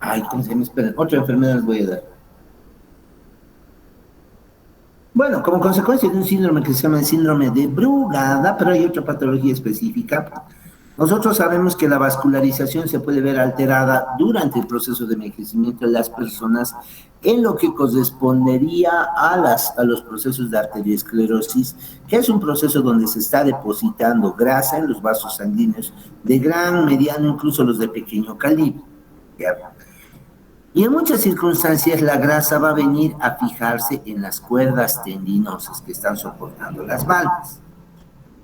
Ay, ¿cómo se llama? Esperen, otra enfermedad les voy a dar. Bueno, como consecuencia de un síndrome que se llama el síndrome de Brugada, pero hay otra patología específica. Nosotros sabemos que la vascularización se puede ver alterada durante el proceso de envejecimiento de las personas en lo que correspondería a los procesos de arteriosclerosis, que es un proceso donde se está depositando grasa en los vasos sanguíneos de gran, mediano, incluso los de pequeño calibre. ¿Ya? Y en muchas circunstancias la grasa va a venir a fijarse en las cuerdas tendinosas que están soportando las válvulas.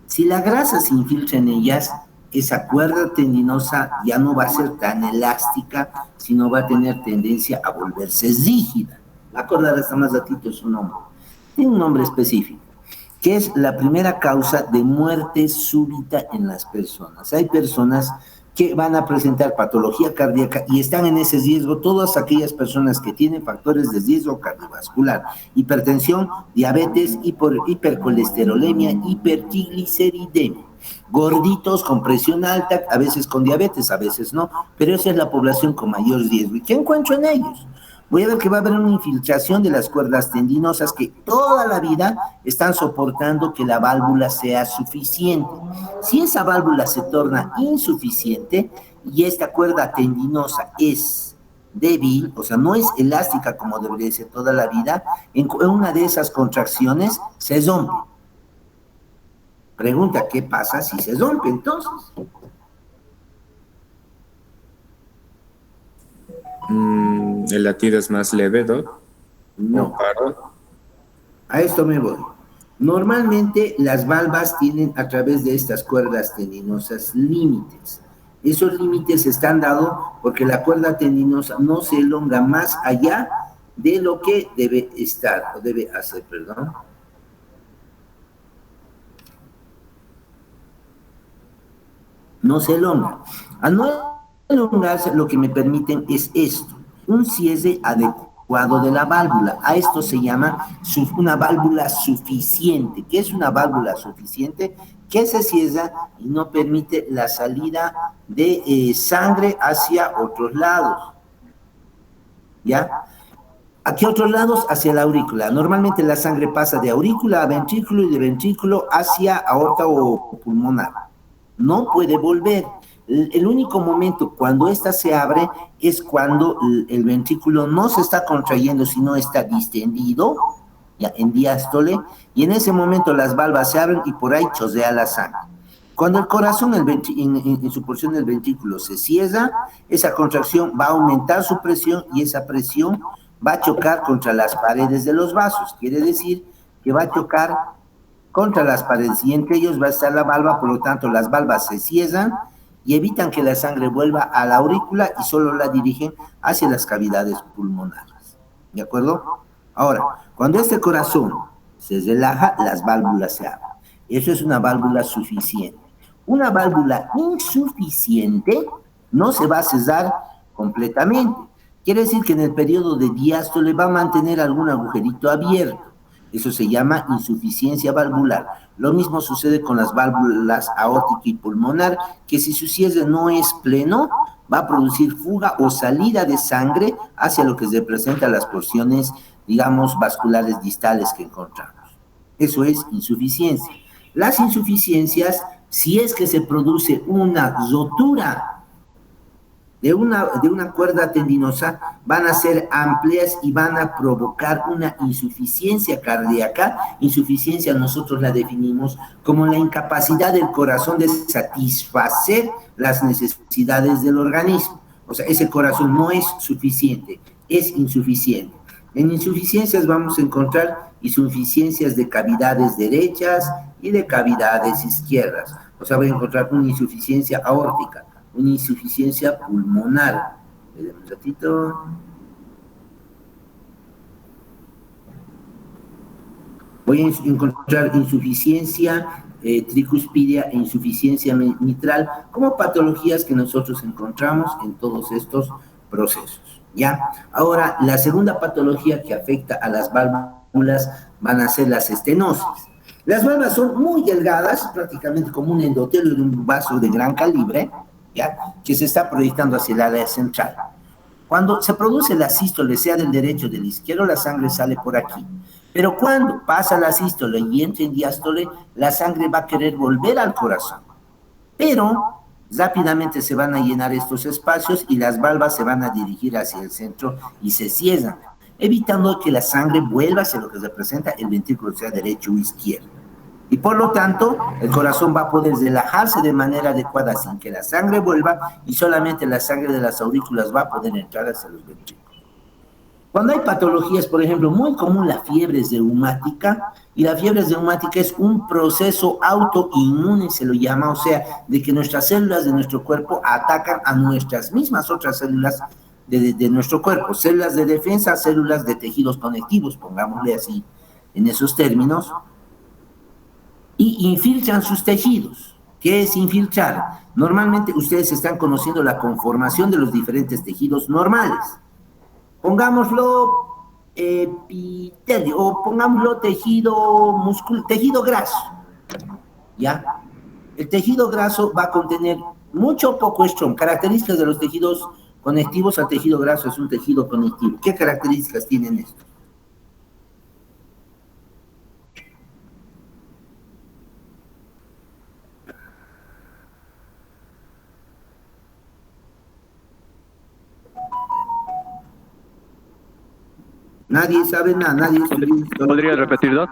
Si la grasa se infiltra en ellas, esa cuerda tendinosa ya no va a ser tan elástica, sino va a tener tendencia a volverse rígida. Va a acordar hasta más ratito su nombre. Tiene un nombre específico, que es la primera causa de muerte súbita en las personas. Hay personas que van a presentar patología cardíaca y están en ese riesgo, todas aquellas personas que tienen factores de riesgo cardiovascular, hipertensión, diabetes, hipercolesterolemia, hipertrigliceridemia, gorditos con presión alta, a veces con diabetes, a veces no, pero esa es la población con mayor riesgo. ¿Y qué encuentro en ellos? Voy a ver que va a haber una infiltración de las cuerdas tendinosas que toda la vida están soportando que la válvula sea suficiente. Si esa válvula se torna insuficiente y esta cuerda tendinosa es débil, o sea, no es elástica como debería ser toda la vida, en una de esas contracciones se rompe. Pregunta, ¿qué pasa si se rompe entonces? El latido es más leve, ¿no? ¿O No. paro? A esto me voy. Normalmente las valvas tienen a través de estas cuerdas tendinosas límites. Esos límites están dados porque la cuerda tendinosa no se elonga más allá de lo que debe estar, o debe hacer, perdón. No se elonga. Al no elongarse, lo que me permiten es esto, un cierre adecuado de la válvula. A esto se llama una válvula suficiente. ¿Qué es una válvula suficiente? Que se cierra y no permite la salida de sangre hacia otros lados. ¿Ya? ¿A qué otros lados? Hacia la aurícula. Normalmente la sangre pasa de aurícula a ventrículo y de ventrículo hacia aorta o pulmonar. No puede volver. El único momento cuando ésta se abre es cuando el ventrículo no se está contrayendo, sino está distendido, ya en diástole, y en ese momento las valvas se abren y por ahí chorrea la sangre. Cuando el corazón en su porción del ventrículo se cierra, esa contracción va a aumentar su presión y esa presión va a chocar contra las paredes de los vasos. Quiere decir que va a chocar contra las paredes y entre ellos va a estar la valva, por lo tanto las valvas se cierran y evitan que la sangre vuelva a la aurícula y solo la dirigen hacia las cavidades pulmonares. ¿De acuerdo? Ahora, cuando este corazón se relaja, las válvulas se abren. Eso es una válvula suficiente. Una válvula insuficiente no se va a cerrar completamente. Quiere decir que en el periodo de diástole va a mantener algún agujerito abierto. Eso se llama insuficiencia valvular. Lo mismo sucede con las válvulas aórtica y pulmonar, que si su cierre no es pleno, va a producir fuga o salida de sangre hacia lo que representa las porciones, digamos, vasculares distales que encontramos. Eso es insuficiencia. Las insuficiencias, si es que se produce una rotura de una cuerda tendinosa, van a ser amplias y van a provocar una insuficiencia cardíaca. Insuficiencia nosotros la definimos como la incapacidad del corazón de satisfacer las necesidades del organismo. O sea, ese corazón no es suficiente, es insuficiente. En insuficiencias vamos a encontrar insuficiencias de cavidades derechas y de cavidades izquierdas. O sea, voy a encontrar una insuficiencia aórtica, una insuficiencia pulmonar. Un ratito. Voy a encontrar insuficiencia tricuspidia e insuficiencia mitral como patologías que nosotros encontramos en todos estos procesos. ¿Ya? Ahora, la segunda patología que afecta a las válvulas van a ser las estenosis. Las válvulas son muy delgadas, prácticamente como un endotelio de un vaso de gran calibre, ¿ya? Que se está proyectando hacia el área central. Cuando se produce la sístole, sea del derecho o del izquierdo, la sangre sale por aquí. Pero cuando pasa la sístole y entra en diástole, la sangre va a querer volver al corazón. Pero rápidamente se van a llenar estos espacios y las valvas se van a dirigir hacia el centro y se cierran, evitando que la sangre vuelva hacia lo que representa el ventrículo, sea derecho o izquierdo. Y por lo tanto, el corazón va a poder relajarse de manera adecuada sin que la sangre vuelva y solamente la sangre de las aurículas va a poder entrar hacia los ventrículos. Cuando hay patologías, por ejemplo, muy común la fiebre reumática, y la fiebre reumática es un proceso autoinmune, se lo llama, o sea, de que nuestras células de nuestro cuerpo atacan a nuestras mismas otras células de nuestro cuerpo, células de defensa, células de tejidos conectivos, pongámosle así, en esos términos, y infiltran sus tejidos. ¿Qué es infiltrar? Normalmente ustedes están conociendo la conformación de los diferentes tejidos normales. Pongámoslo epitelio o pongámoslo tejido graso. ¿Ya? El tejido graso va a contener mucho o poco estrón. Características de los tejidos conectivos al tejido graso es un tejido conectivo. ¿Qué características tienen estos? Nadie sabe nada, nadie sabe. ¿Podría repetir, Doc?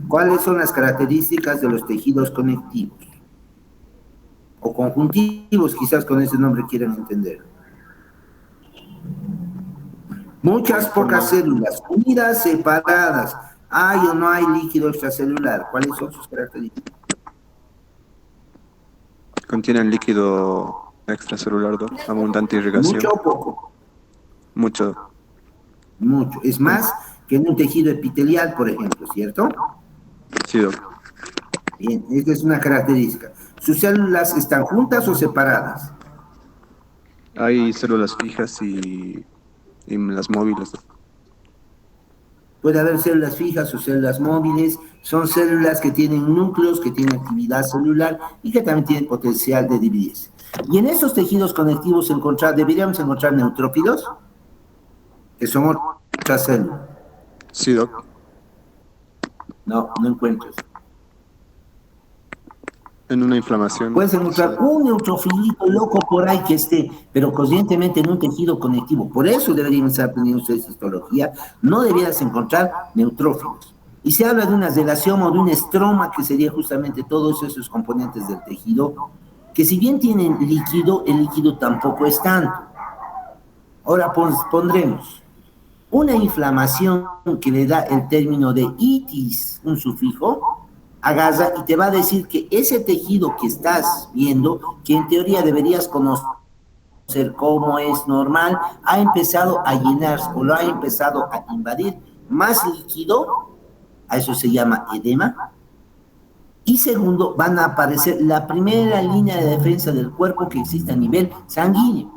¿Cuáles son las características de los tejidos conectivos? O conjuntivos, quizás con ese nombre quieran entender. Muchas pocas células, unidas, separadas. ¿Hay o no hay líquido extracelular? ¿Cuáles son sus características? Contienen líquido extracelular, Doc, abundante irrigación. ¿Mucho o poco? Mucho. Mucho. Es más que en un tejido epitelial, por ejemplo, ¿cierto? Sí, Doc. Bien, esta es una característica. ¿Sus células están juntas o separadas? Hay células fijas y las móviles, Doc. Puede haber células fijas o células móviles. Son células que tienen núcleos, que tienen actividad celular y que también tienen potencial de dividirse. Y en estos tejidos conectivos deberíamos encontrar neutrófilos, que son otras células. Sí, Doc. No, no encuentro eso. En una inflamación. Puedes encontrar un neutrofilito loco por ahí que esté, pero conscientemente en un tejido conectivo. Por eso deberían estar aprendiendo ustedes histología. No deberías encontrar neutrófilos. Y se habla de una relación o de un estroma, que sería justamente todos esos componentes del tejido, que si bien tienen líquido, el líquido tampoco es tanto. Ahora pondremos una inflamación que le da el término de itis, un sufijo, agarra y te va a decir que ese tejido que estás viendo, que en teoría deberías conocer cómo es normal, ha empezado a llenarse o lo ha empezado a invadir más líquido, a eso se llama edema. Y segundo, van a aparecer la primera línea de defensa del cuerpo que existe a nivel sanguíneo.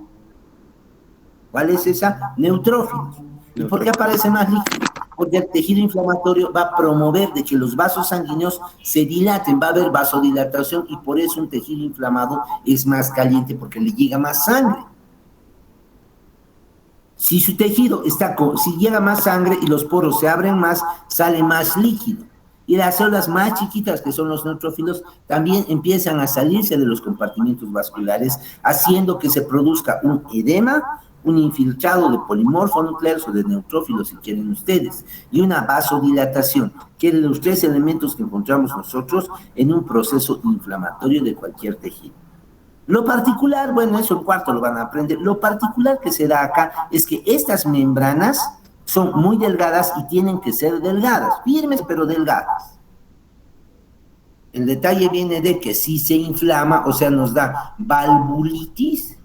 ¿Cuál es esa? Neutrófilos. ¿Y por qué aparece más líquido? Porque el tejido inflamatorio va a promover de que los vasos sanguíneos se dilaten, va a haber vasodilatación y por eso un tejido inflamado es más caliente porque le llega más sangre. Si su tejido si llega más sangre y los poros se abren más, sale más líquido. Y las células más chiquitas, que son los neutrófilos, también empiezan a salirse de los compartimentos vasculares, haciendo que se produzca un edema, un infiltrado de polimorfo nucleares o de neutrófilos, si quieren ustedes, y una vasodilatación, que es de los tres elementos que encontramos nosotros en un proceso inflamatorio de cualquier tejido. Lo particular, bueno, eso en cuarto lo van a aprender, lo particular que se da acá es que estas membranas son muy delgadas y tienen que ser delgadas, firmes pero delgadas. El detalle viene de que si se inflama, o sea, nos da valvulitis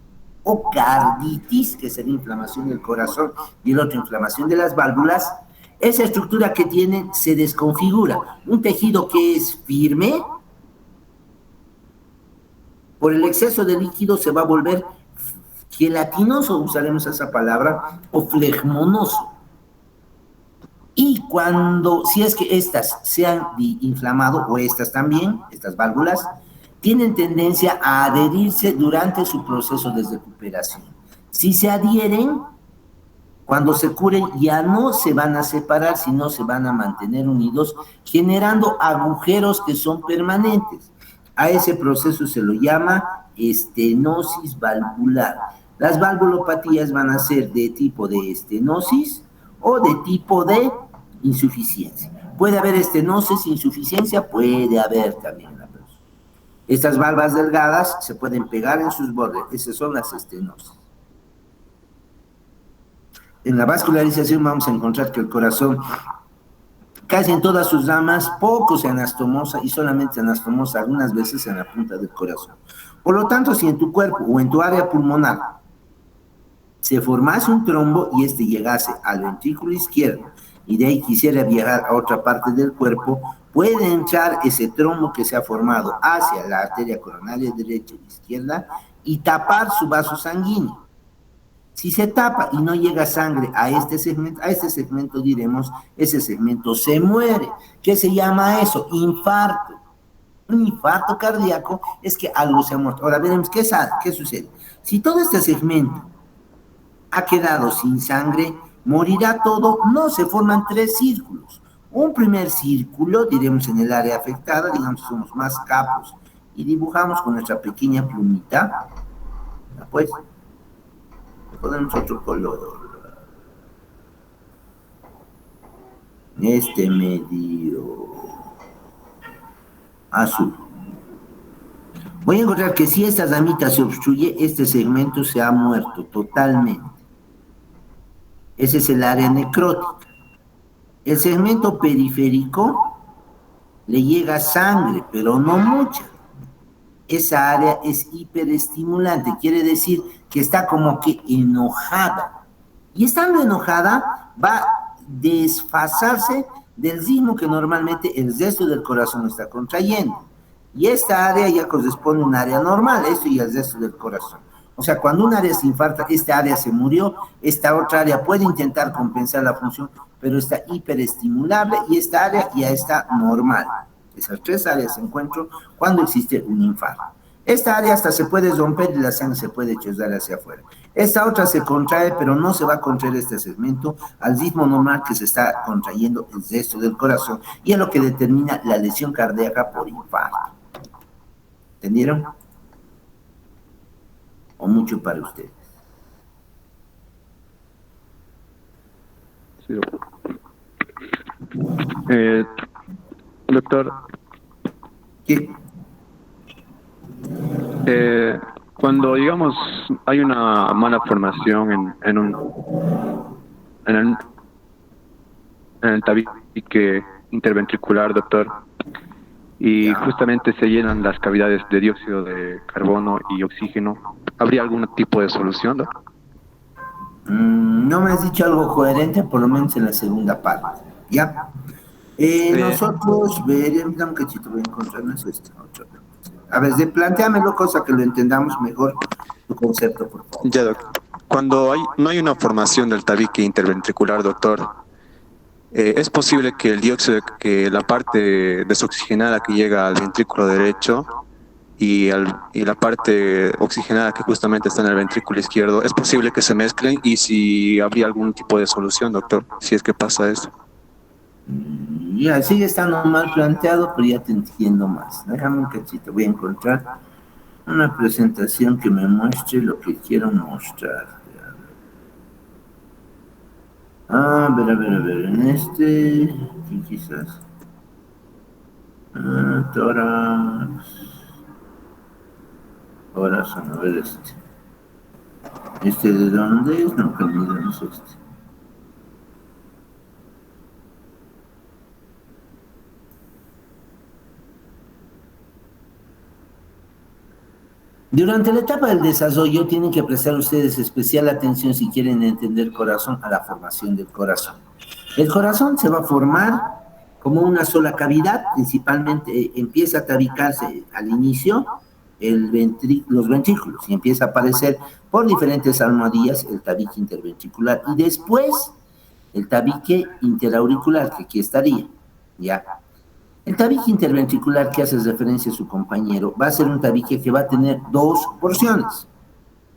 o carditis, que es la inflamación del corazón, y la otra inflamación de las válvulas, esa estructura que tienen se desconfigura. Un tejido que es firme, por el exceso de líquido se va a volver gelatinoso, usaremos esa palabra, o flegmonoso. Y si es que estas se han inflamado, o estas también, estas válvulas, tienen tendencia a adherirse durante su proceso de recuperación. Si se adhieren, cuando se curen ya no se van a separar, sino se van a mantener unidos, generando agujeros que son permanentes. A ese proceso se lo llama estenosis valvular. Las valvulopatías van a ser de tipo de estenosis o de tipo de insuficiencia. Puede haber estenosis, insuficiencia, puede haber también la persona. Estas valvas delgadas se pueden pegar en sus bordes, esas son las estenosis. En la vascularización vamos a encontrar que el corazón, casi en todas sus ramas, poco se anastomosa y solamente se anastomosa algunas veces en la punta del corazón. Por lo tanto, si en tu cuerpo o en tu área pulmonar se formase un trombo y este llegase al ventrículo izquierdo y de ahí quisiera viajar a otra parte del cuerpo, puede entrar ese trombo que se ha formado hacia la arteria coronaria derecha y izquierda y tapar su vaso sanguíneo. Si se tapa y no llega sangre a este segmento diremos, ese segmento se muere. ¿Qué se llama eso? Infarto. Un infarto cardíaco es que algo se ha muerto. Ahora veremos qué sucede. Si todo este segmento ha quedado sin sangre, morirá todo, no, se forman 3 círculos. Un primer círculo, diremos en el área afectada, digamos somos más capos, y dibujamos con nuestra pequeña plumita, pues, ponemos otro color, medio azul. Voy a encontrar que si esta ramita se obstruye, este segmento se ha muerto totalmente. Ese es el área necrótica. El segmento periférico le llega sangre, pero no mucha. Esa área es hiperestimulante, quiere decir que está como que enojada. Y estando enojada, va a desfasarse del ritmo que normalmente el resto del corazón está contrayendo. Y esta área ya corresponde a un área normal, esto y el resto del corazón. O sea, cuando un área se infarta, esta área se murió, esta otra área puede intentar compensar la función, pero está hiperestimulable y esta área ya está normal. Esas 3 áreas se encuentran cuando existe un infarto. Esta área hasta se puede romper y la sangre se puede chorrear hacia afuera. Esta otra se contrae, pero no se va a contraer este segmento al ritmo normal que se está contrayendo el resto del corazón y es lo que determina la lesión cardíaca por infarto. ¿Entendieron? ¿O mucho para ustedes? Sí. Doctor. ¿Qué? Cuando, digamos, hay una mala formación en el tabique interventricular, doctor, y justamente se llenan las cavidades de dióxido de carbono y oxígeno, ¿habría algún tipo de solución, doctor? No me has dicho algo coherente, por lo menos en la segunda parte, ¿ya? Nosotros veremos, dame un cachito, voy a encontrarnos esto. A ver, plantéamelo, cosa que lo entendamos mejor, tu concepto, por favor. Ya, doctor. Cuando no hay una formación del tabique interventricular, doctor, ¿es posible que el dióxido, que la parte desoxigenada que llega al ventrículo derecho y la parte oxigenada que justamente está en el ventrículo izquierdo, es posible que se mezclen? Y si habría algún tipo de solución, doctor, si es que pasa eso. Ya, sigue estando mal planteado, pero ya te entiendo más. Déjame un cachito, voy a encontrar una presentación que me muestre lo que quiero mostrar. A ver, en aquí quizás. Tórax. Corazón, a ver ¿de dónde es? No, que no es este. Durante la etapa del desarrollo tienen que prestar ustedes especial atención si quieren entender corazón a la formación del corazón. El corazón se va a formar como una sola cavidad, principalmente empieza a tabicarse al inicio los ventrículos y empieza a aparecer por diferentes almohadillas el tabique interventricular y después el tabique interauricular, que aquí estaría, ¿ya? El tabique interventricular que hace referencia a su compañero va a ser un tabique que va a tener 2 porciones.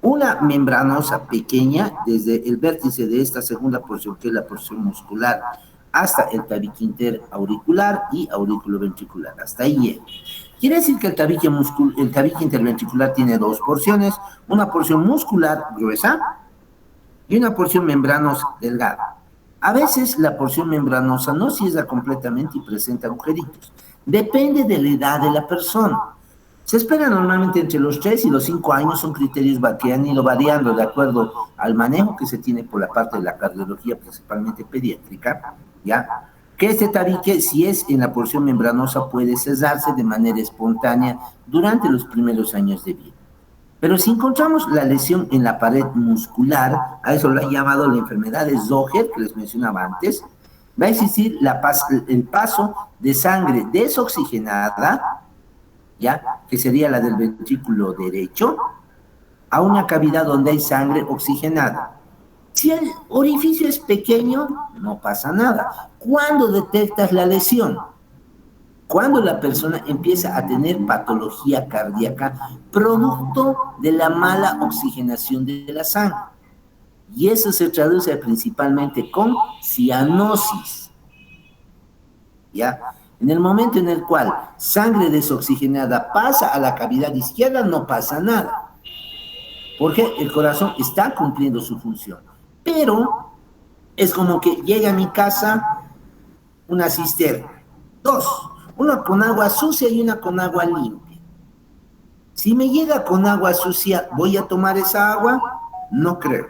Una membranosa pequeña desde el vértice de esta segunda porción, que es la porción muscular, hasta el tabique interauricular y auriculoventricular. Hasta ahí llega. Quiere decir que el tabique interventricular tiene dos porciones, una porción muscular gruesa y una porción membranosa delgada. A veces la porción membranosa no cierra completamente y presenta agujeritos. Depende de la edad de la persona. Se espera normalmente entre los 3 y los 5 años, son criterios que han ido variando de acuerdo al manejo que se tiene por la parte de la cardiología, principalmente pediátrica, ¿ya? Que este tabique, si es en la porción membranosa, puede cesarse de manera espontánea durante los primeros años de vida. Pero si encontramos la lesión en la pared muscular, a eso lo han llamado la enfermedad de Zoger, que les mencionaba antes, va a existir el paso de sangre desoxigenada, ¿ya? Que sería la del ventrículo derecho, a una cavidad donde hay sangre oxigenada. Si el orificio es pequeño, no pasa nada. ¿Cuándo detectas la lesión? Cuando la persona empieza a tener patología cardíaca producto de la mala oxigenación de la sangre. Y eso se traduce principalmente con cianosis. ¿Ya? En el momento en el cual sangre desoxigenada pasa a la cavidad izquierda, no pasa nada, porque el corazón está cumpliendo su función. Pero es como que llega a mi casa una cisterna, dos, una con agua sucia y una con agua limpia. Si me llega con agua sucia, ¿voy a tomar esa agua? No creo,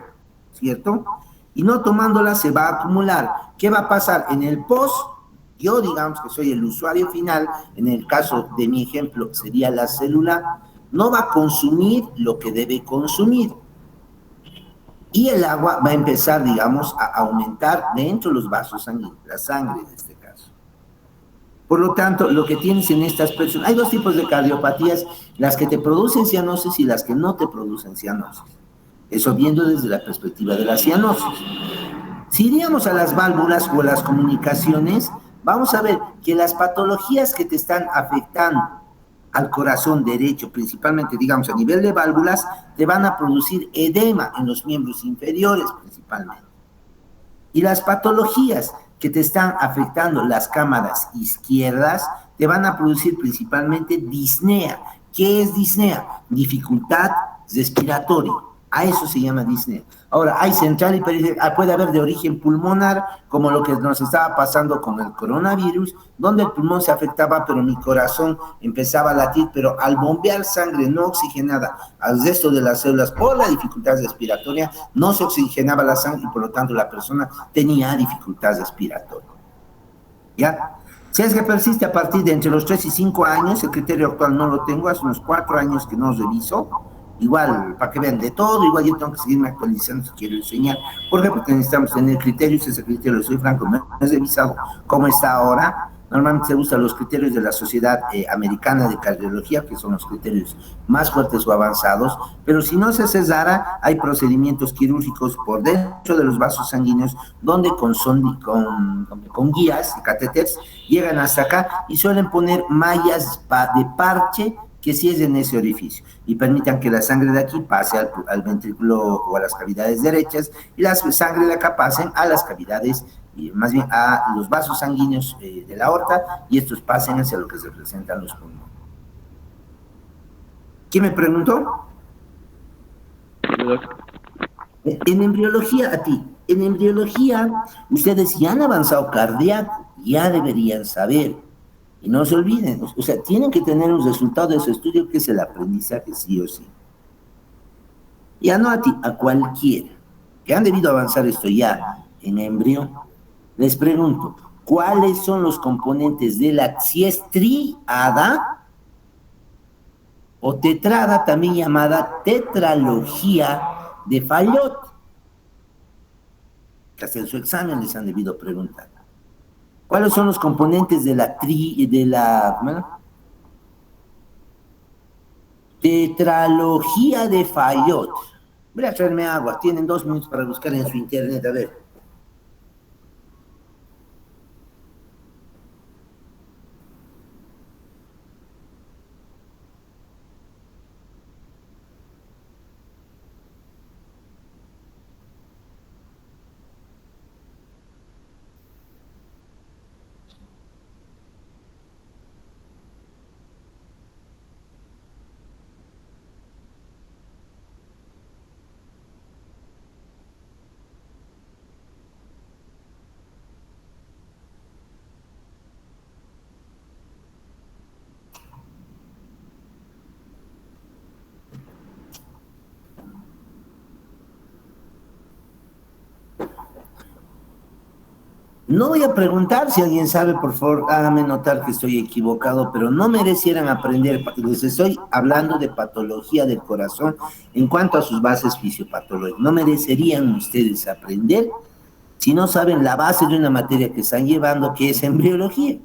¿cierto? Y no tomándola se va a acumular. ¿Qué va a pasar en el post? Yo, digamos que soy el usuario final, en el caso de mi ejemplo sería la célula, no va a consumir lo que debe consumir. Y el agua va a empezar, digamos, a aumentar dentro de los vasos sanguíneos, la sangre en este caso. Por lo tanto, lo que tienes en estas personas, hay dos tipos de cardiopatías, las que te producen cianosis y las que no te producen cianosis. Eso viendo desde la perspectiva de la cianosis. Si iríamos a las válvulas o a las comunicaciones, vamos a ver que las patologías que te están afectando al corazón derecho, principalmente, digamos, a nivel de válvulas, te van a producir edema en los miembros inferiores, principalmente. Y las patologías que te están afectando las cámaras izquierdas te van a producir principalmente disnea. ¿Qué es disnea? Dificultad respiratoria. A eso se llama disnea. Ahora, hay central y periférica, puede haber de origen pulmonar, como lo que nos estaba pasando con el coronavirus, donde el pulmón se afectaba, pero mi corazón empezaba a latir, pero al bombear sangre no oxigenada al resto de las células por la dificultad respiratoria, no se oxigenaba la sangre y por lo tanto la persona tenía dificultad respiratoria. ¿Ya? Si es que persiste a partir de entre los 3 y 5 años, el criterio actual no lo tengo, hace unos 4 años que no reviso, igual, para que vean de todo, igual yo tengo que seguirme actualizando si quiero enseñar, porque necesitamos tener criterios, ese criterio, soy franco, no he revisado cómo está ahora. Normalmente se usan los criterios de la Sociedad Americana de Cardiología, que son los criterios más fuertes o avanzados, pero si no se cesara, hay procedimientos quirúrgicos por dentro de los vasos sanguíneos, donde con guías y catéteres llegan hasta acá y suelen poner mallas de parche que cierren ese orificio y permitan que la sangre de aquí pase al ventrículo o a las cavidades derechas y la sangre de acá pasen a las cavidades, y más bien a los vasos sanguíneos de la aorta, y estos pasen hacia lo que se representan los pulmones. ¿Quién me preguntó? En embriología, en embriología, ustedes ya han avanzado cardíaco, ya deberían saber. Y no se olviden, o sea, tienen que tener un resultado de su estudio que es el aprendizaje sí o sí. Ya no a cualquiera, que han debido avanzar esto ya en embrión, les pregunto, ¿cuáles son los componentes de la, si es triada o tetrada, también llamada tetralogía de Fallot? Que hasta en su examen les han debido preguntar. ¿Cuáles son los componentes de la tetralogía de Fallot? Voy a traerme agua, tienen 2 minutos para buscar en su internet, a ver. No voy a preguntar si alguien sabe, por favor, hágame notar que estoy equivocado, pero no merecieran aprender. Les estoy hablando de patología del corazón en cuanto a sus bases fisiopatológicas. No merecerían ustedes aprender si no saben la base de una materia que están llevando, que es embriología.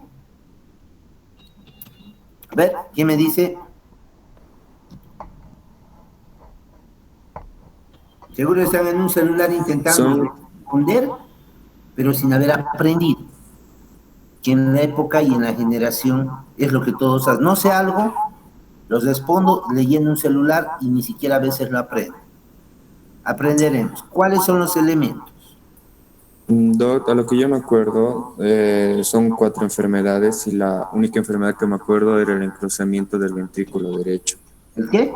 A ver, ¿quién me dice? Seguro están en un celular intentando responder, pero sin haber aprendido. Que en la época y en la generación es lo que todos hacen. No sé algo, los respondo leyendo un celular y ni siquiera a veces lo aprendo. Aprenderemos. ¿Cuáles son los elementos? Doc, a lo que yo me acuerdo, son 4 enfermedades y la única enfermedad que me acuerdo era el engrosamiento del ventrículo derecho. ¿El qué?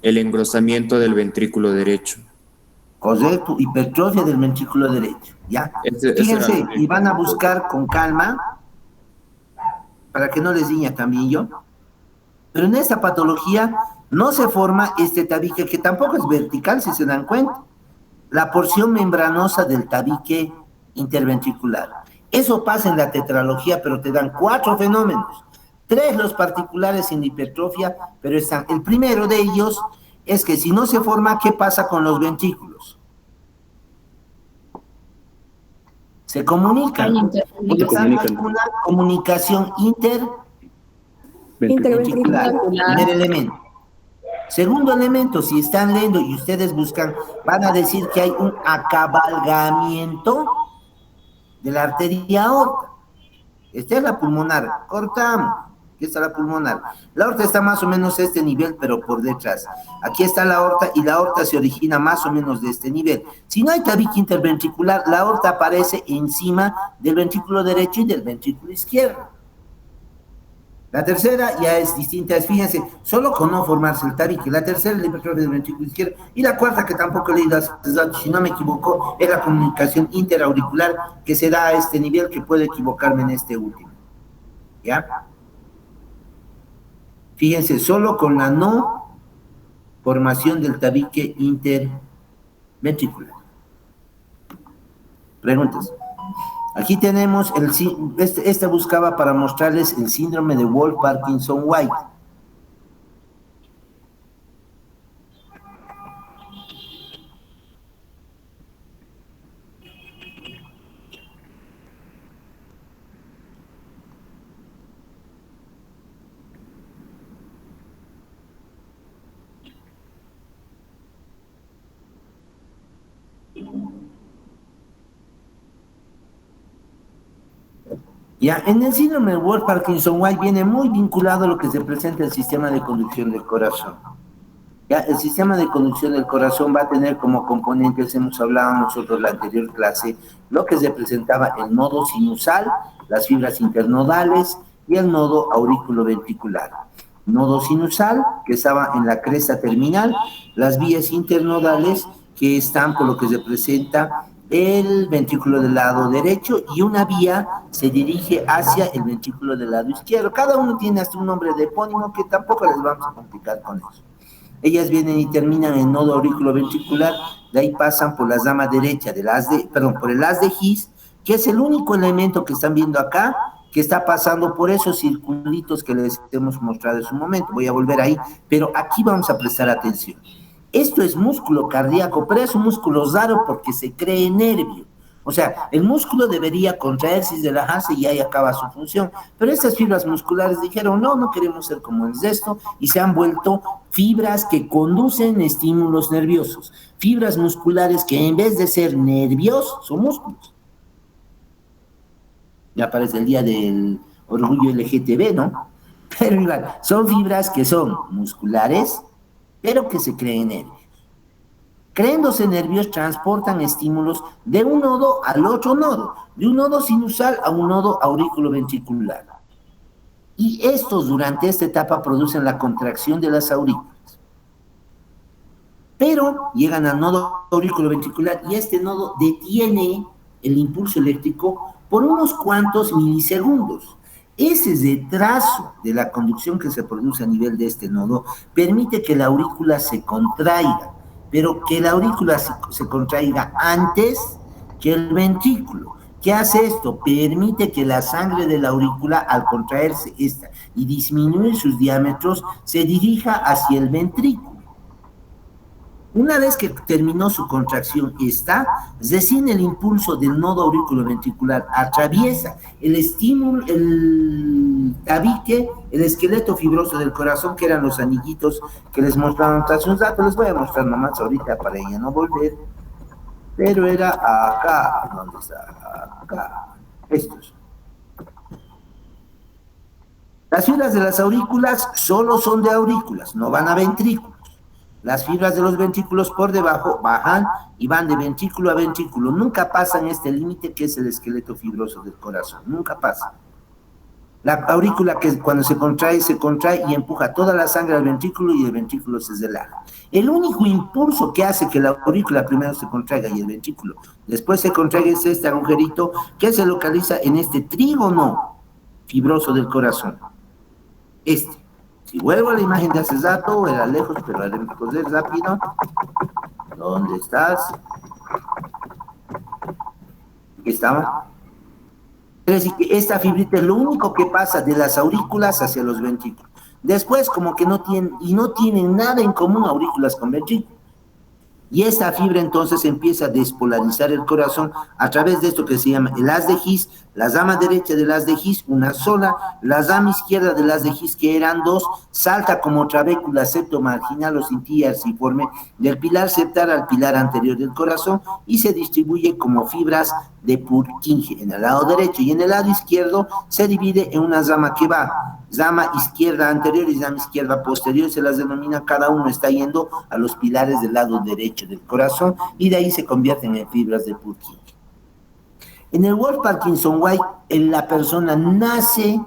El engrosamiento del ventrículo derecho. Correcto, hipertrofia del ventrículo derecho. ¿Ya? Fíjense, y van a buscar con calma, para que no les diga también yo, pero en esta patología no se forma este tabique, que tampoco es vertical, si se dan cuenta. La porción membranosa del tabique interventricular. Eso pasa en la tetralogía, pero te dan 4 fenómenos. 3 los particulares en hipertrofia, pero están. El primero de ellos es que si no se forma, ¿qué pasa con los ventrículos? Se comunican. Hay una comunicación interventricular. Primer elemento. Segundo elemento, si están leyendo y ustedes buscan, van a decir que hay un acabalgamiento de la arteria aorta. Esta es la pulmonar. Cortamos. Aquí está la pulmonar. La aorta está más o menos a este nivel, pero por detrás. Aquí está la aorta y la aorta se origina más o menos de este nivel. Si no hay tabique interventricular, la aorta aparece encima del ventrículo derecho y del ventrículo izquierdo. La tercera ya es distinta, fíjense, solo con no formarse el tabique. La tercera es la hipertrofia del ventrículo izquierdo. Y la cuarta, que tampoco he leído, si no me equivoco, es la comunicación interauricular que se da a este nivel, que puedo equivocarme en este último. ¿Ya? Fíjense, solo con la no formación del tabique interventricular. Preguntas. Aquí tenemos, este buscaba para mostrarles el síndrome de Wolff-Parkinson-White. Ya, en el síndrome de Wolff-Parkinson-White viene muy vinculado a lo que se presenta en el sistema de conducción del corazón. Ya, el sistema de conducción del corazón va a tener como componentes, hemos hablado nosotros en la anterior clase, lo que se presentaba el nodo sinusal, las fibras internodales y el nodo aurículo-ventricular. Nodo sinusal, que estaba en la cresta terminal, las vías internodales, que están por lo que se presenta el ventrículo del lado derecho, y una vía se dirige hacia el ventrículo del lado izquierdo. Cada uno tiene hasta un nombre de epónimo que tampoco les vamos a complicar con eso. Ellas vienen y terminan en el nodo auriculoventricular, de ahí pasan por la rama derecha por el haz de His, que es el único elemento que están viendo acá, que está pasando por esos circulitos que les hemos mostrado en su momento. Voy a volver ahí, pero aquí vamos a prestar atención. Esto es músculo cardíaco, pero es un músculo raro porque se cree nervio. O sea, el músculo debería contraerse y relajarse y ahí acaba su función. Pero estas fibras musculares dijeron, no queremos ser como el resto, y se han vuelto fibras que conducen estímulos nerviosos. Fibras musculares que en vez de ser nervios, son músculos. Ya aparece el día del orgullo LGTB, ¿no? Pero igual, son fibras que son musculares, pero que se creen nervios. Creyéndose nervios, transportan estímulos de un nodo al otro nodo, de un nodo sinusal a un nodo auriculoventricular. Y estos durante esta etapa producen la contracción de las aurículas. Pero llegan al nodo auriculoventricular y este nodo detiene el impulso eléctrico por unos cuantos milisegundos. Ese retraso de la conducción que se produce a nivel de este nodo permite que la aurícula se contraiga, pero que la aurícula se contraiga antes que el ventrículo. ¿Qué hace esto? Permite que la sangre de la aurícula, al contraerse esta y disminuir sus diámetros, se dirija hacia el ventrículo. Una vez que terminó su contracción esta, recién el impulso del nodo auriculoventricular atraviesa el estímulo, el tabique, el esqueleto fibroso del corazón, que eran los anillitos que les mostraron tras un rato. Les voy a mostrar nomás ahorita para ya no volver. Pero era acá, ¿dónde está? Acá, estos. Las fibras de las aurículas solo son de aurículas, no van a ventrículos. Las fibras de los ventrículos por debajo bajan y van de ventrículo a ventrículo. Nunca pasan este límite que es el esqueleto fibroso del corazón. Nunca pasa. La aurícula, que cuando se contrae y empuja toda la sangre al ventrículo y el ventrículo se relaja. El único impulso que hace que la aurícula primero se contraiga y el ventrículo después se contraiga es este agujerito que se localiza en este trígono fibroso del corazón. Este. Si vuelvo a la imagen de hace rato, era lejos, pero haremos rápido. ¿Dónde estás? Aquí estaba. Es decir, que esta fibrita es lo único que pasa de las aurículas hacia los ventrículos. Después, como que no tienen nada en común aurículas con ventrículos. Y esta fibra entonces empieza a despolarizar el corazón a través de esto que se llama el haz de His, la rama derecha del haz de His, una sola, la rama izquierda del haz de His, que eran dos, salta como trabécula septomarginal o cintilla arciforme del pilar septal al pilar anterior del corazón y se distribuye como fibras de Purkinje en el lado derecho, y en el lado izquierdo se divide en una rama que va, rama izquierda anterior y rama izquierda posterior, se las denomina, cada uno está yendo a los pilares del lado derecho del corazón y de ahí se convierten en fibras de Purkinje. En el Wolff Parkinson White, la persona nace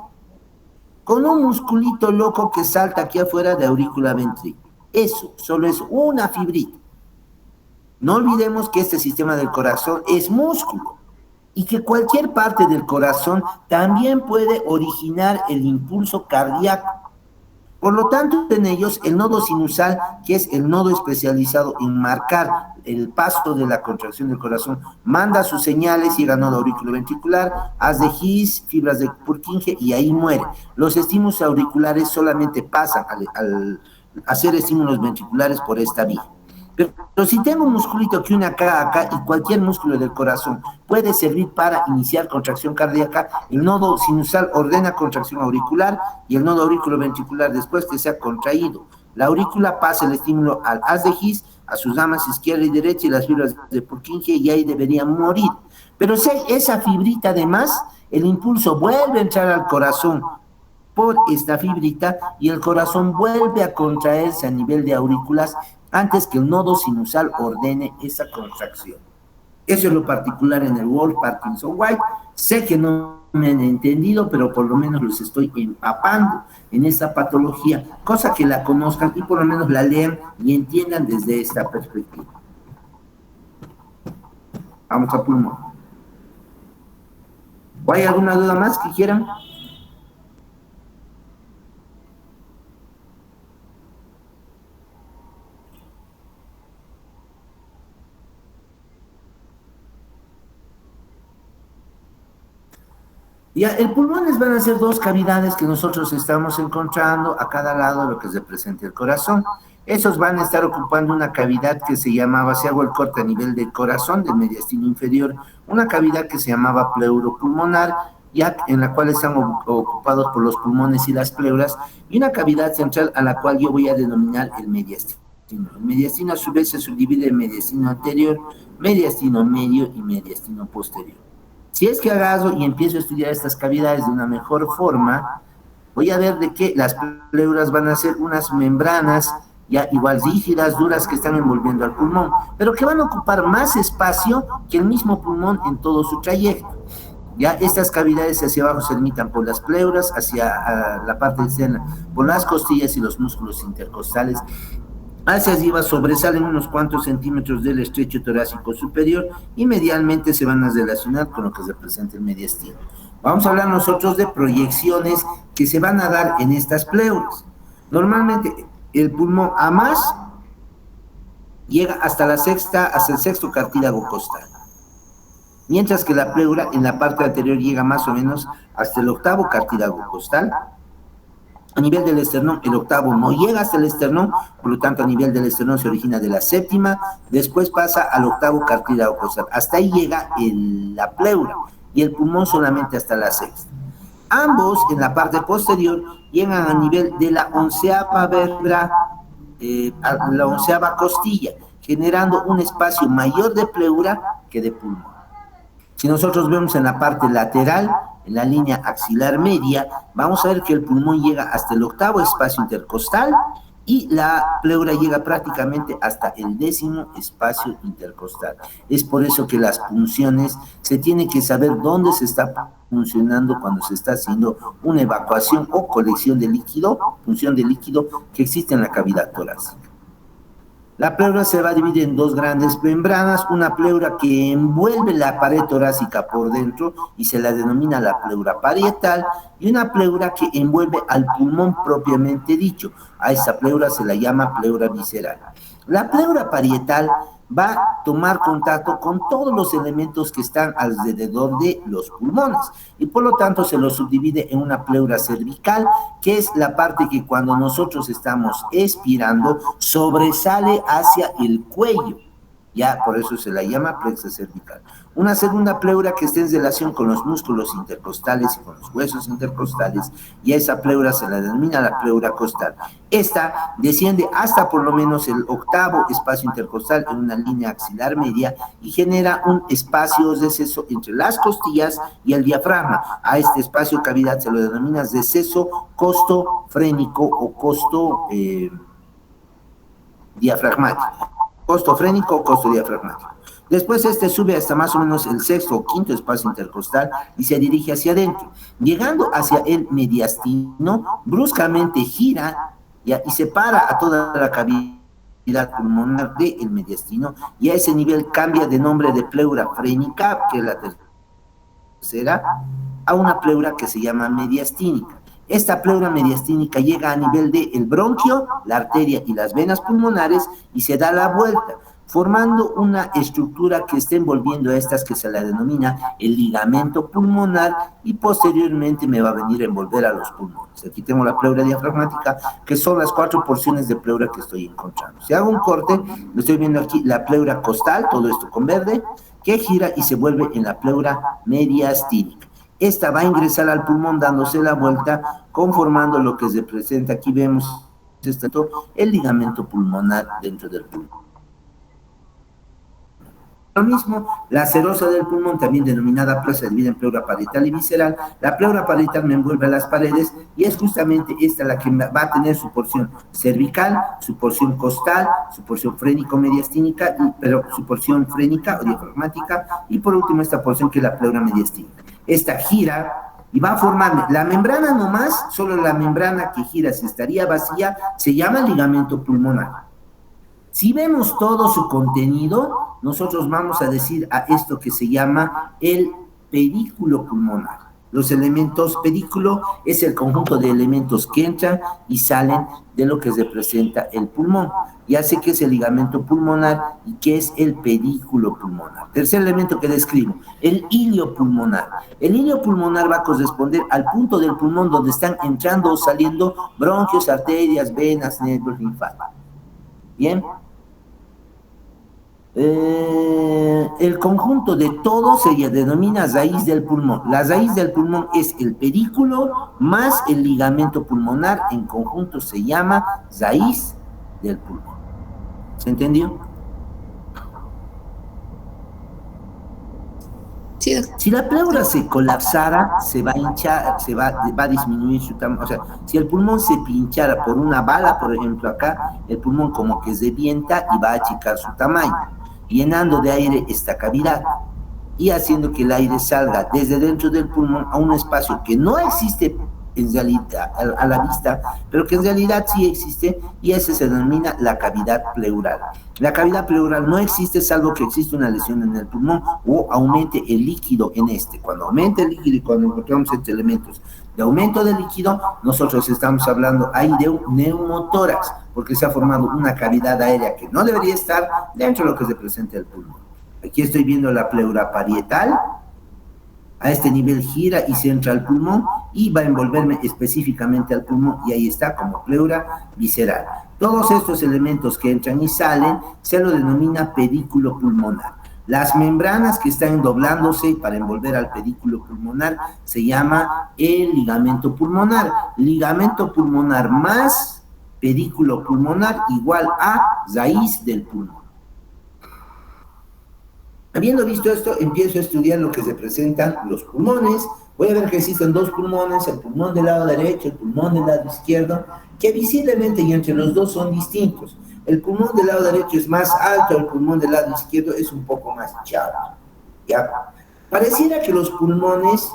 con un musculito loco que salta aquí afuera de aurícula ventrícula. Eso solo es una fibrita. No olvidemos que este sistema del corazón es músculo y que cualquier parte del corazón también puede originar el impulso cardíaco. Por lo tanto, en ellos, el nodo sinusal, que es el nodo especializado en marcar el paso de la contracción del corazón, manda sus señales, llega al nodo auriculoventricular, haz de His, fibras de Purkinje, y ahí muere. Los estímulos auriculares solamente pasan al hacer estímulos ventriculares por esta vía. Pero si tengo un musculito que une acá, y cualquier músculo del corazón puede servir para iniciar contracción cardíaca, el nodo sinusal ordena contracción auricular y el nodo auriculoventricular, después que se ha contraído la aurícula, pasa el estímulo al haz de His, a sus ramas izquierda y derecha y las fibras de Purkinje, y ahí deberían morir. Pero si hay esa fibrita además, el impulso vuelve a entrar al corazón por esta fibrita y el corazón vuelve a contraerse a nivel de aurículas antes que el nodo sinusal ordene esa contracción. Eso es lo particular en el Wolff Parkinson White. Sé que no me han entendido, pero por lo menos los estoy empapando en esta patología, cosa que la conozcan y por lo menos la lean y entiendan desde esta perspectiva. Vamos a pulmón. ¿O hay alguna duda más que quieran? Ya, el pulmón van a ser dos cavidades que nosotros estamos encontrando a cada lado de lo que representa el corazón. Esos van a estar ocupando una cavidad que se llamaba, si hago el corte a nivel del corazón, del mediastino inferior, una cavidad que se llamaba pleuropulmonar, ya en la cual están ocupados por los pulmones y las pleuras, y una cavidad central a la cual yo voy a denominar el mediastino. El mediastino a su vez se subdivide en mediastino anterior, mediastino medio y mediastino posterior. Si es que agarro y empiezo a estudiar estas cavidades de una mejor forma, voy a ver de que las pleuras van a ser unas membranas ya igual rígidas, duras, que están envolviendo al pulmón, pero que van a ocupar más espacio que el mismo pulmón en todo su trayecto. Ya estas cavidades hacia abajo se limitan por las pleuras, hacia la parte externa por las costillas y los músculos intercostales. Hacia arriba sobresalen unos cuantos centímetros del estrecho torácico superior y medialmente se van a relacionar con lo que representa el mediastino. Vamos a hablar nosotros de proyecciones que se van a dar en estas pleuras. Normalmente el pulmón a más llega hasta el sexto cartílago costal. mientras que la pleura en la parte anterior llega más o menos hasta el octavo cartílago costal. A nivel del esternón, el octavo no llega hasta el esternón, por lo tanto a nivel del esternón se origina de la séptima, después pasa al octavo cartílago costal. Hasta ahí llega la pleura y el pulmón solamente hasta la sexta. Ambos en la parte posterior llegan a nivel de la onceava vértebra, a la onceava costilla, generando un espacio mayor de pleura que de pulmón. Si nosotros vemos en la parte lateral, en la línea axilar media, vamos a ver que el pulmón llega hasta el octavo espacio intercostal y la pleura llega prácticamente hasta el 10º espacio intercostal. Es por eso que las punciones se tiene que saber dónde se está funcionando cuando se está haciendo una evacuación o colección de líquido, punción de líquido que existe en la cavidad torácica. La pleura se va a dividir en dos grandes membranas, una pleura que envuelve la pared torácica por dentro y se la denomina la pleura parietal, y una pleura que envuelve al pulmón propiamente dicho. A esa pleura se la llama pleura visceral. La pleura parietal va a tomar contacto con todos los elementos que están alrededor de los pulmones y por lo tanto se lo subdivide en una pleura cervical, que es la parte que cuando nosotros estamos expirando sobresale hacia el cuello. Ya por eso se la llama plexo cervical. Una segunda pleura que está en relación con los músculos intercostales y con los huesos intercostales, y a esa pleura se la denomina la pleura costal. Esta desciende hasta por lo menos el octavo espacio intercostal en una línea axilar media y genera un espacio de receso entre las costillas y el diafragma. A este espacio cavidad se lo denomina receso costofrénico o costo diafragmático. Costo frénico o costo diafragmático. Después este sube hasta más o menos el sexto o quinto espacio intercostal y se dirige hacia adentro. Llegando hacia el mediastino, bruscamente gira y separa a toda la cavidad pulmonar del mediastino y a ese nivel cambia de nombre de pleura frénica, que es la tercera, a una pleura que se llama mediastínica. Esta pleura mediastínica llega a nivel del bronquio, la arteria y las venas pulmonares y se da la vuelta, formando una estructura que está envolviendo a estas que se la denomina el ligamento pulmonar y posteriormente me va a venir a envolver a los pulmones. Aquí tengo la pleura diafragmática, que son las 4 porciones de pleura que estoy encontrando. Si hago un corte, lo estoy viendo aquí, la pleura costal, todo esto con verde, que gira y se vuelve en la pleura mediastínica. Esta va a ingresar al pulmón dándose la vuelta, conformando lo que se presenta. Aquí vemos el ligamento pulmonar dentro del pulmón. Lo mismo, la serosa del pulmón, también denominada pleura, se divide en pleura parietal y visceral. La pleura parietal me envuelve las paredes y es justamente esta la que va a tener su porción cervical, su porción costal, su porción frénico-mediastínica, pero su porción frénica o diafragmática y por último esta porción que es la pleura mediastínica. Esta gira y va a formar la membrana nomás, solo la membrana que gira, si estaría vacía, se llama ligamento pulmonar. Si vemos todo su contenido, nosotros vamos a decir a esto que se llama el pedículo pulmonar. Los elementos, pedículo es el conjunto de elementos que entran y salen de lo que representa el pulmón. Ya sé que es el ligamento pulmonar y que es el pedículo pulmonar. Tercer elemento que describo, el hilio pulmonar. El hilio pulmonar va a corresponder al punto del pulmón donde están entrando o saliendo bronquios, arterias, venas, nervios, linfáticos. Bien. El conjunto de todo se denomina raíz del pulmón. La raíz del pulmón es el pedículo más el ligamento pulmonar, en conjunto se llama raíz del pulmón. ¿Se entendió? Sí. Si la pleura se colapsara, se va a hinchar, va a disminuir su tamaño. O sea, si el pulmón se pinchara por una bala, por ejemplo acá, el pulmón como que revienta y va a achicar su tamaño, llenando de aire esta cavidad y haciendo que el aire salga desde dentro del pulmón a un espacio que no existe en realidad a la vista, pero que en realidad sí existe, y ese se denomina la cavidad pleural. La cavidad pleural no existe salvo que existe una lesión en el pulmón o aumente el líquido en este. Cuando aumenta el líquido y cuando encontramos estos elementos de aumento del líquido, nosotros estamos hablando ahí de un neumotórax, porque se ha formado una cavidad aérea que no debería estar dentro de lo que representa el pulmón. Aquí estoy viendo la pleura parietal. A este nivel gira y se entra al pulmón y va a envolverme específicamente al pulmón, y ahí está como pleura visceral. Todos estos elementos que entran y salen se lo denomina pedículo pulmonar. Las membranas que están doblándose para envolver al pedículo pulmonar se llama el ligamento pulmonar. Ligamento pulmonar más pedículo pulmonar igual a raíz del pulmón. Habiendo visto esto, empiezo a estudiar lo que se presentan los pulmones. Voy a ver que existen dos pulmones, el pulmón del lado derecho, el pulmón del lado izquierdo, que visiblemente y entre los dos son distintos. El pulmón del lado derecho es más alto, el pulmón del lado izquierdo es un poco más chato. ¿Ya? Pareciera que los pulmones,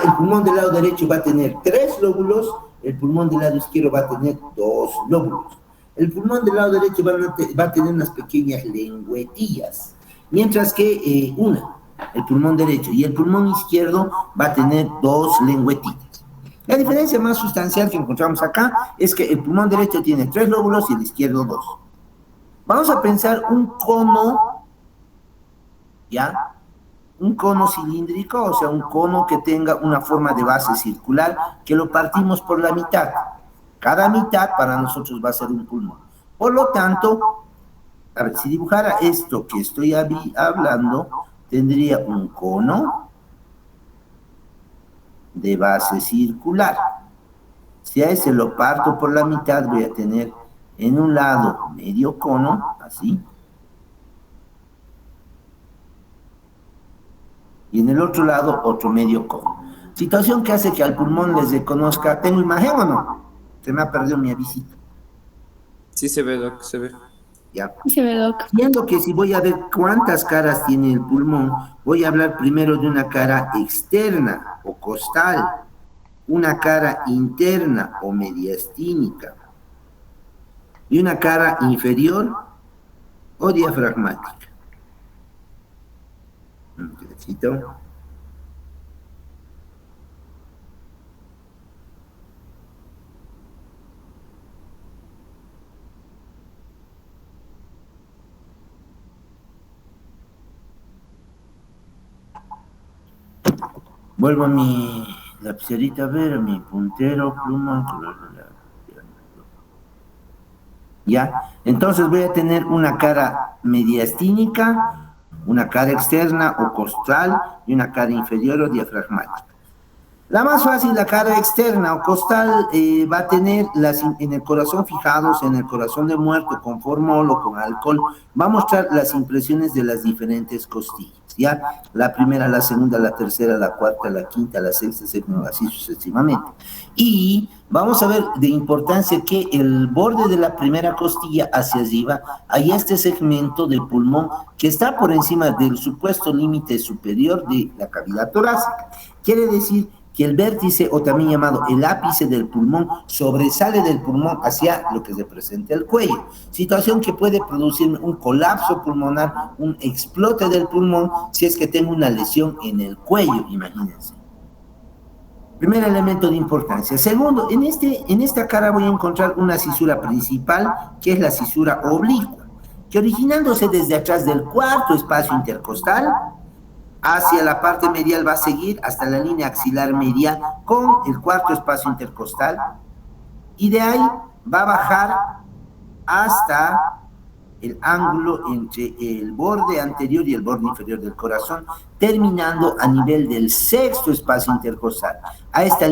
el pulmón del lado derecho va a tener 3 lóbulos, el pulmón del lado izquierdo va a tener 2 lóbulos. El pulmón del lado derecho va a tener unas pequeñas lengüetillas, mientras que el pulmón derecho y el pulmón izquierdo va a tener 2 lengüetitas. La diferencia más sustancial que encontramos acá es que el pulmón derecho tiene 3 lóbulos y el izquierdo 2. Vamos a pensar un cono, ¿ya? Un cono cilíndrico, o sea, un cono que tenga una forma de base circular, que lo partimos por la mitad. Cada mitad para nosotros va a ser un pulmón. Por lo tanto, a ver, si dibujara esto que estoy hablando, tendría un cono de base circular. Si a ese lo parto por la mitad, voy a tener en un lado medio cono, así, y en el otro lado otro medio cono. Situación que hace que al pulmón les reconozca. ¿Tengo imagen o no? Se me ha perdido mi avisito. Sí se ve, Doc, se ve. Ya. Se ve, Doc. Viendo que si voy a ver cuántas caras tiene el pulmón, voy a hablar primero de una cara externa o costal, una cara interna o mediastínica, y una cara inferior o diafragmática. Un pedacito. Vuelvo a mi lapicerita a ver, a mi puntero, pluma, ¿ya? Entonces voy a tener una cara mediastínica, una cara externa o costal y una cara inferior o diafragmática. La más fácil, la cara externa o costal, va a tener en el corazón fijados, en el corazón de muerto, con formol o con alcohol, va a mostrar las impresiones de las diferentes costillas, ¿ya? La primera, la segunda, la tercera, la cuarta, la quinta, la sexta, séptima, así sucesivamente. Y vamos a ver de importancia que el borde de la primera costilla hacia arriba, hay este segmento del pulmón que está por encima del supuesto límite superior de la cavidad torácica. Quiere decir que el vértice, o también llamado el ápice del pulmón, sobresale del pulmón hacia lo que representa el cuello. Situación que puede producir un colapso pulmonar, un explote del pulmón, si es que tengo una lesión en el cuello, imagínense. Primer elemento de importancia. Segundo, en esta cara voy a encontrar una cisura principal, que es la cisura oblicua, que originándose desde atrás del cuarto espacio intercostal, hacia la parte medial va a seguir hasta la línea axilar medial con el cuarto espacio intercostal, y de ahí va a bajar hasta el ángulo entre el borde anterior y el borde inferior del corazón, terminando a nivel del sexto espacio intercostal. A esta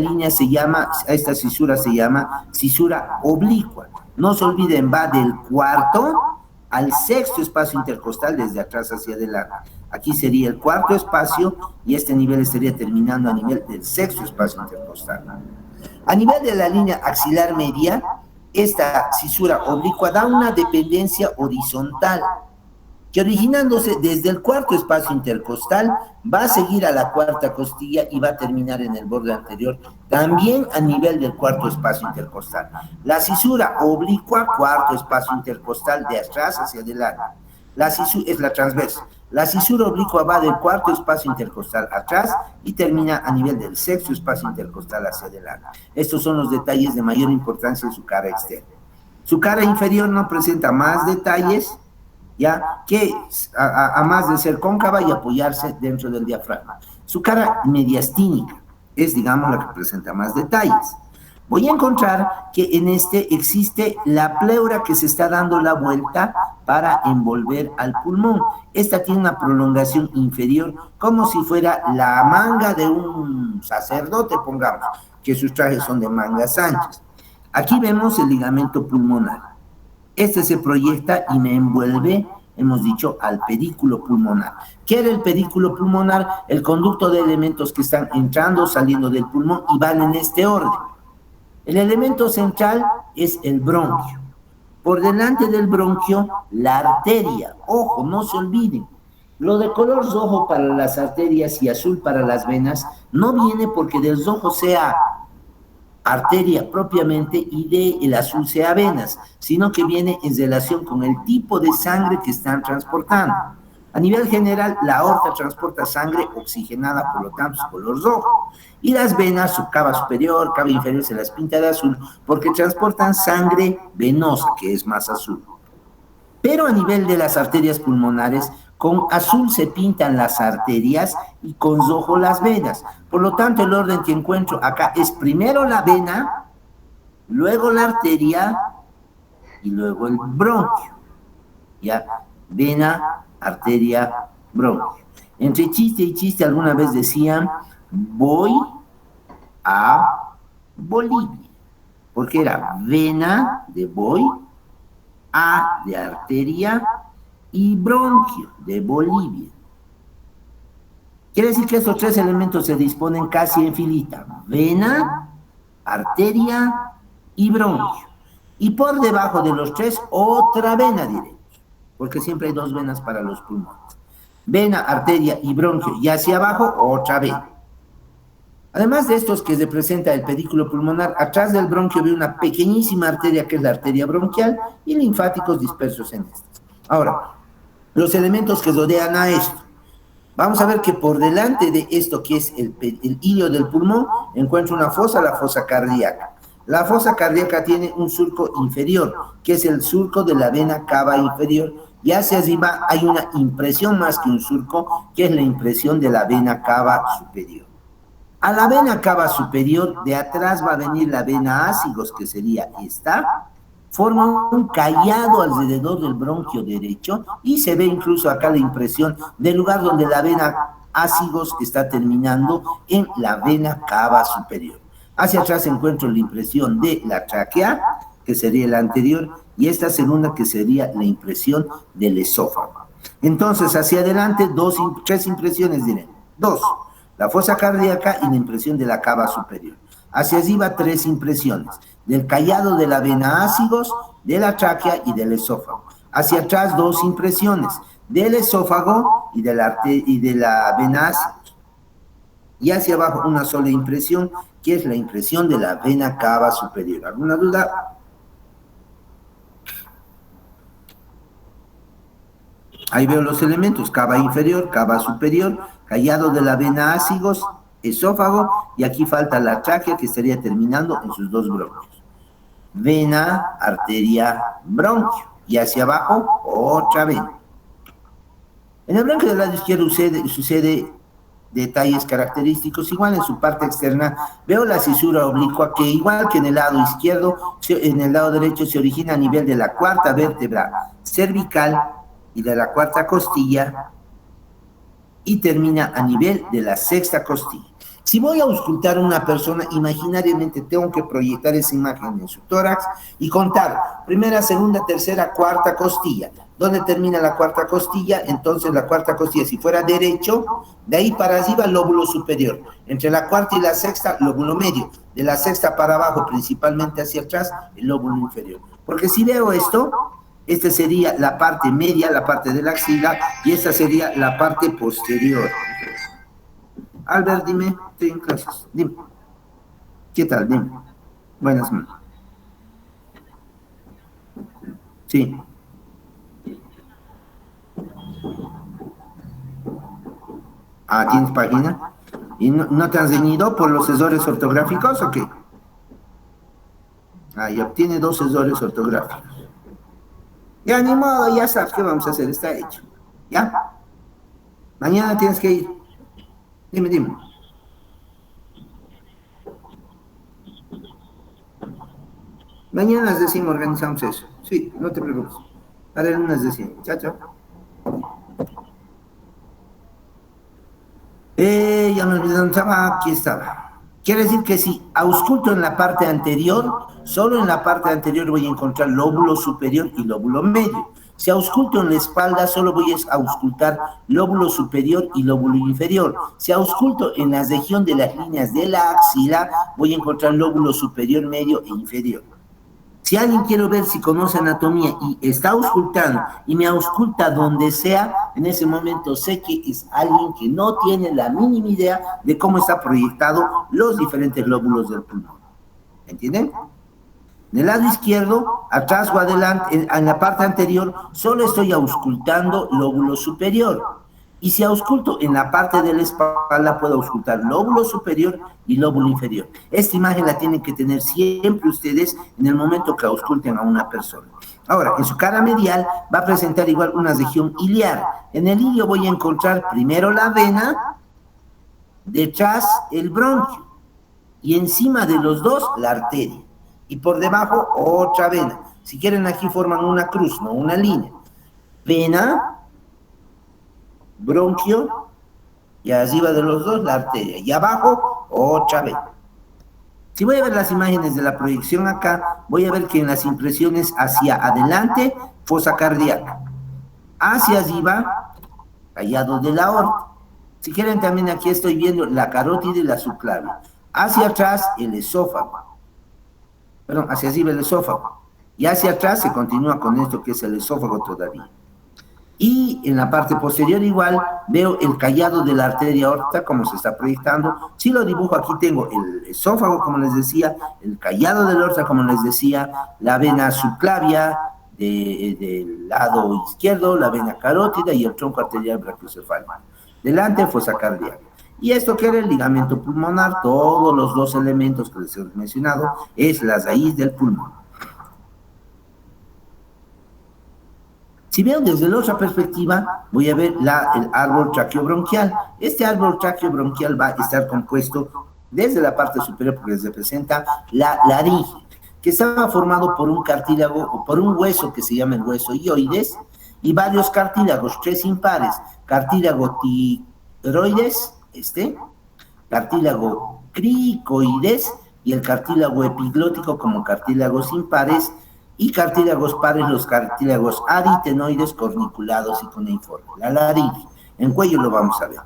cisura se llama cisura oblicua. No se olviden, va del cuarto al sexto espacio intercostal desde atrás hacia adelante. Aquí sería el cuarto espacio y este nivel estaría terminando a nivel del sexto espacio intercostal. A nivel de la línea axilar media, esta cisura oblicua da una dependencia horizontal que originándose desde el cuarto espacio intercostal va a seguir a la cuarta costilla y va a terminar en el borde anterior, también a nivel del cuarto espacio intercostal. La cisura oblicua, cuarto espacio intercostal de atrás hacia adelante. Es la transversa. La cisura oblicua va del cuarto espacio intercostal atrás y termina a nivel del sexto espacio intercostal hacia adelante. Estos son los detalles de mayor importancia en su cara externa. Su cara inferior no presenta más detalles, ya que a más de ser cóncava y apoyarse dentro del diafragma. Su cara mediastínica es, digamos, la que presenta más detalles. Voy a encontrar que en este existe la pleura que se está dando la vuelta para envolver al pulmón. Esta tiene una prolongación inferior, como si fuera la manga de un sacerdote, pongamos, que sus trajes son de mangas anchas. Aquí vemos el ligamento pulmonar. Este se proyecta y me envuelve, hemos dicho, al pedículo pulmonar. ¿Qué era el pedículo pulmonar? El conducto de elementos que están entrando, saliendo del pulmón y van en este orden. El elemento central es el bronquio. Por delante del bronquio, la arteria. Ojo, no se olviden. Lo de color rojo para las arterias y azul para las venas no viene porque del rojo sea arteria propiamente y del azul sea venas, sino que viene en relación con el tipo de sangre que están transportando. A nivel general, la aorta transporta sangre oxigenada, por lo tanto, es color rojo. Y las venas, su cava superior, cava inferior, se las pinta de azul porque transportan sangre venosa, que es más azul. Pero a nivel de las arterias pulmonares, con azul se pintan las arterias y con rojo las venas. Por lo tanto, el orden que encuentro acá es primero la vena, luego la arteria y luego el bronquio. ¿Ya? Vena, arteria, bronquio. Entre chiste y chiste alguna vez decían, voy a Bolivia, porque era vena de voy, A de arteria y bronquio de Bolivia. Quiere decir que estos tres elementos se disponen casi en filita, vena, arteria y bronquio. Y por debajo de los tres, otra vena, diremos, porque siempre hay dos venas para los pulmones. Vena, arteria y bronquio, y hacia abajo, otra vena. Además de estos que representa el pedículo pulmonar, atrás del bronquio ve una pequeñísima arteria que es la arteria bronquial y linfáticos dispersos en estas. Ahora, los elementos que rodean a esto. Vamos a ver que por delante de esto que es el hilo del pulmón, encuentro una fosa, la fosa cardíaca. La fosa cardíaca tiene un surco inferior, que es el surco de la vena cava inferior, y hacia arriba hay una impresión más que un surco, que es la impresión de la vena cava superior. A la vena cava superior, de atrás va a venir la vena ácigos, que sería esta, forma un callado alrededor del bronquio derecho y se ve incluso acá la impresión del lugar donde la vena ácigos está terminando en la vena cava superior. Hacia atrás encuentro la impresión de la tráquea, que sería la anterior, y esta segunda que sería la impresión del esófago. Entonces, hacia adelante, tres impresiones diré. Dos, la fosa cardíaca y la impresión de la cava superior. Hacia arriba, tres impresiones, del callado de la vena ácigos, de la tráquea y del esófago. Hacia atrás, dos impresiones, del esófago y de la vena ácigos. Y hacia abajo, una sola impresión, que es la impresión de la vena cava superior. ¿Alguna duda? Ahí veo los elementos, cava inferior, cava superior, callado de la vena ácigos, esófago, y aquí falta la tráquea que estaría terminando en sus dos bronquios. Vena, arteria, bronquio, y hacia abajo, otra vena. En el bronquio del lado izquierdo sucede detalles característicos. Igual en su parte externa veo la cisura oblicua que igual que en el lado izquierdo, en el lado derecho se origina a nivel de la cuarta vértebra cervical y de la cuarta costilla y termina a nivel de la sexta costilla. Si voy a auscultar a una persona, imaginariamente tengo que proyectar esa imagen en su tórax y contar primera, segunda, tercera, cuarta costilla. ¿Dónde termina la cuarta costilla? Entonces la cuarta costilla, si fuera derecho, de ahí para arriba, lóbulo superior. Entre la cuarta y la sexta, lóbulo medio. De la sexta para abajo, principalmente hacia atrás, el lóbulo inferior. Porque si veo esto, esta sería la parte media, la parte de la axila, y esta sería la parte posterior. Albert, dime, estoy en clases, dime. ¿Qué tal? Dime. Buenas noches. Sí. Ah, ¿tienes página? ¿Y no te han ceñido por los errores ortográficos o qué? Ah, y obtiene 2 errores ortográficos. Ya ni modo, ya sabes qué vamos a hacer, está hecho. ¿Ya? Mañana tienes que ir. Dime, dime. Mañana decimos, organizamos eso. Sí, no te preocupes. Para el lunes decimos. Chao, chao. Ya me olvidé dónde estaba. Aquí estaba. Quiere decir que si ausculto en la parte anterior, solo en la parte anterior voy a encontrar lóbulo superior y lóbulo medio. Si ausculto en la espalda, solo voy a auscultar lóbulo superior y lóbulo inferior. Si ausculto en la región de las líneas de la axila, voy a encontrar lóbulo superior, medio e inferior. Si alguien quiere ver si conoce anatomía y está auscultando y me ausculta donde sea, en ese momento sé que es alguien que no tiene la mínima idea de cómo está proyectado los diferentes lóbulos del pulmón. ¿Entienden? En el lado izquierdo, atrás o adelante, en la parte anterior, solo estoy auscultando lóbulo superior. Y si ausculto en la parte de la espalda, puedo auscultar lóbulo superior y lóbulo inferior. Esta imagen la tienen que tener siempre ustedes en el momento que ausculten a una persona. Ahora, en su cara medial va a presentar igual una región iliar. En el ilio voy a encontrar primero la vena, detrás el bronquio, y encima de los dos la arteria. Y por debajo otra vena. Si quieren, aquí forman una cruz, no una línea. Vena, bronquio, y arriba de los dos la arteria, y abajo otra vez. Si voy a ver las imágenes de la proyección acá, voy a ver que en las impresiones hacia adelante, fosa cardíaca, hacia arriba, callado de la aorta. Si quieren, también aquí estoy viendo la carótida y la subclavia. Hacia atrás, el esófago. Perdón, hacia arriba el esófago. Y hacia atrás se continúa con esto que es el esófago todavía. Y en la parte posterior igual veo el callado de la arteria aorta como se está proyectando. Si lo dibujo, aquí tengo el esófago, como les decía, el callado de la aorta, como les decía, la vena subclavia del lado izquierdo, la vena carótida y el tronco arterial brachiocefálico. Delante, fosa cardíaca. Y esto que era el ligamento pulmonar, todos los dos elementos que les he mencionado, es la raíz del pulmón. Si veo desde la otra perspectiva, voy a ver el árbol traqueobronquial. Este árbol traqueobronquial va a estar compuesto desde la parte superior, porque representa la laringe, que estaba formado por un cartílago o por un hueso que se llama el hueso hioides, y varios cartílagos, 3 impares: cartílago tiroides, cartílago cricoides y el cartílago epiglótico como cartílagos impares, y cartílagos pares, los cartílagos aritenoides, corniculados y cuneiformes. La laringe, en cuello lo vamos a ver.